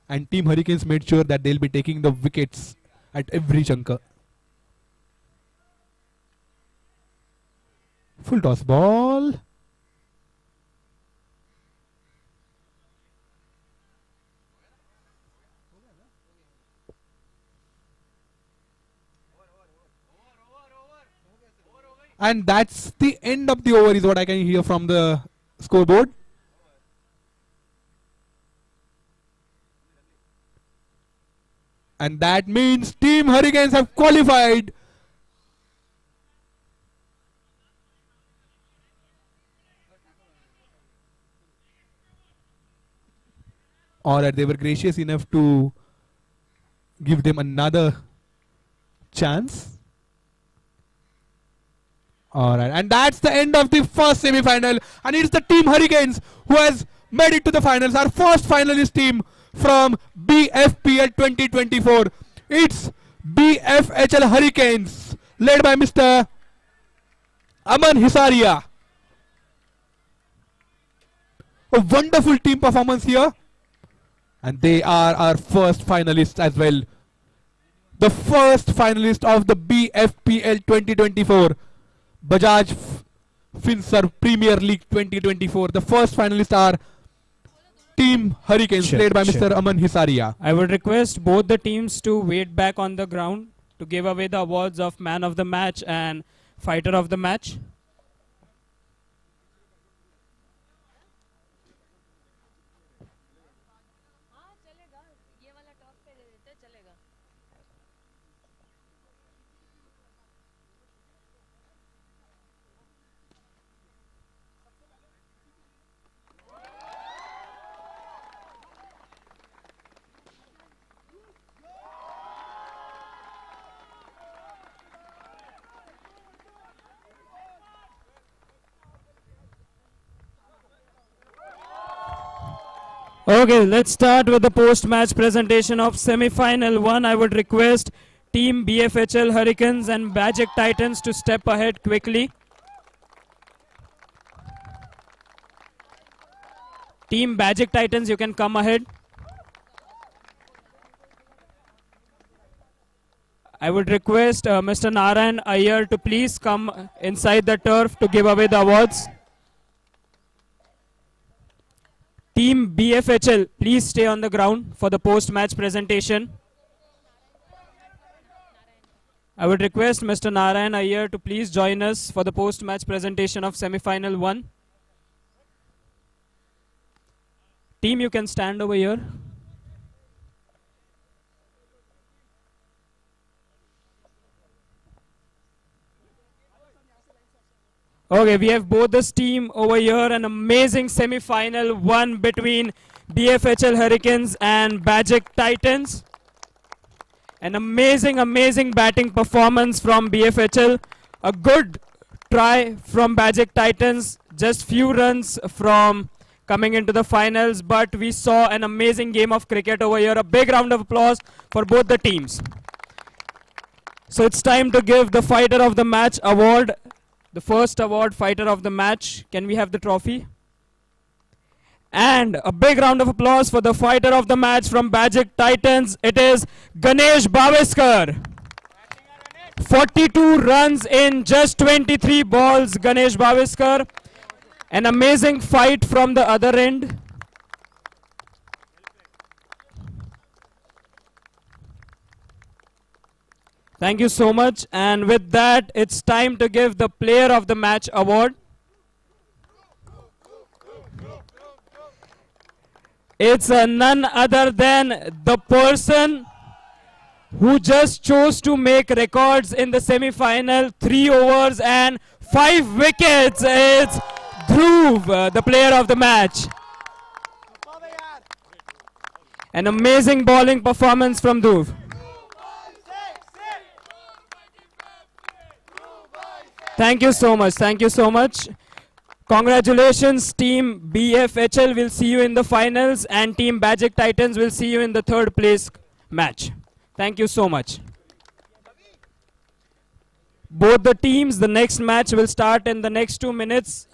And Team Hurricanes made sure that they'll be taking the wickets at every junker. Full toss ball. And that's the end of the over is what I can hear from the scoreboard. And that means Team Hurricanes have qualified. Or they were gracious enough to give them another chance. Alright, and that's the end of the first semi-final, and it's the Team Hurricanes who has made it to the finals. Our first finalist team from BFPL 2024. It's BFHL Hurricanes, led by Mr. Aman Hisaria. A wonderful team performance here, and they are our first finalists as well. The first finalist of the BFPL 2024. Bajaj FINSERV Premier League 2024. The first finalists are Team Hurricanes, led by Mr. Aman Hisaria. I would request both the teams to wait back on the ground to give away the awards of Man of the Match and Fighter of the Match. Okay, let's start with the post-match presentation of semi-final 1. I would request Team BFHL Hurricanes and BAGIC Titans to step ahead quickly. Team BAGIC Titans, you can come ahead. I would request Mr. Narayan Iyer to please come inside the turf to give away the awards. Team BFHL, please stay on the ground for the post-match presentation. I would request Mr. Narayan Iyer to please join us for the post-match presentation of semi-final 1. Team, you can stand over here. Okay, we have both this team over here. An amazing semi-final 1 between BFHL Hurricanes and BAGIC Titans. An amazing batting performance from BFHL. A good try from BAGIC Titans. Just few runs from coming into the finals, but we saw an amazing game of cricket over here. A big round of applause for both the teams. So it's time to give the Fighter of the Match award. The first award, Fighter of the Match. Can we have the trophy? And a big round of applause for the Fighter of the Match from BAGIC Titans. It is Ganesh Bhaviskar. 42 runs in just 23 balls, Ganesh Bhaviskar. An amazing fight from the other end. Thank you so much. And with that, it's time to give the Player of the Match award. It's none other than the person who just chose to make records in the semi-final. 3 overs and 5 wickets. It's Dhruv, the Player of the Match. An amazing bowling performance from Dhruv. Thank you so much. Thank you so much. Congratulations, Team BFHL. We'll see you in the finals, and Team BAGIC Titans will see you in the 3rd place match. Thank you so much. Both the teams, the next match will start in the next 2 minutes.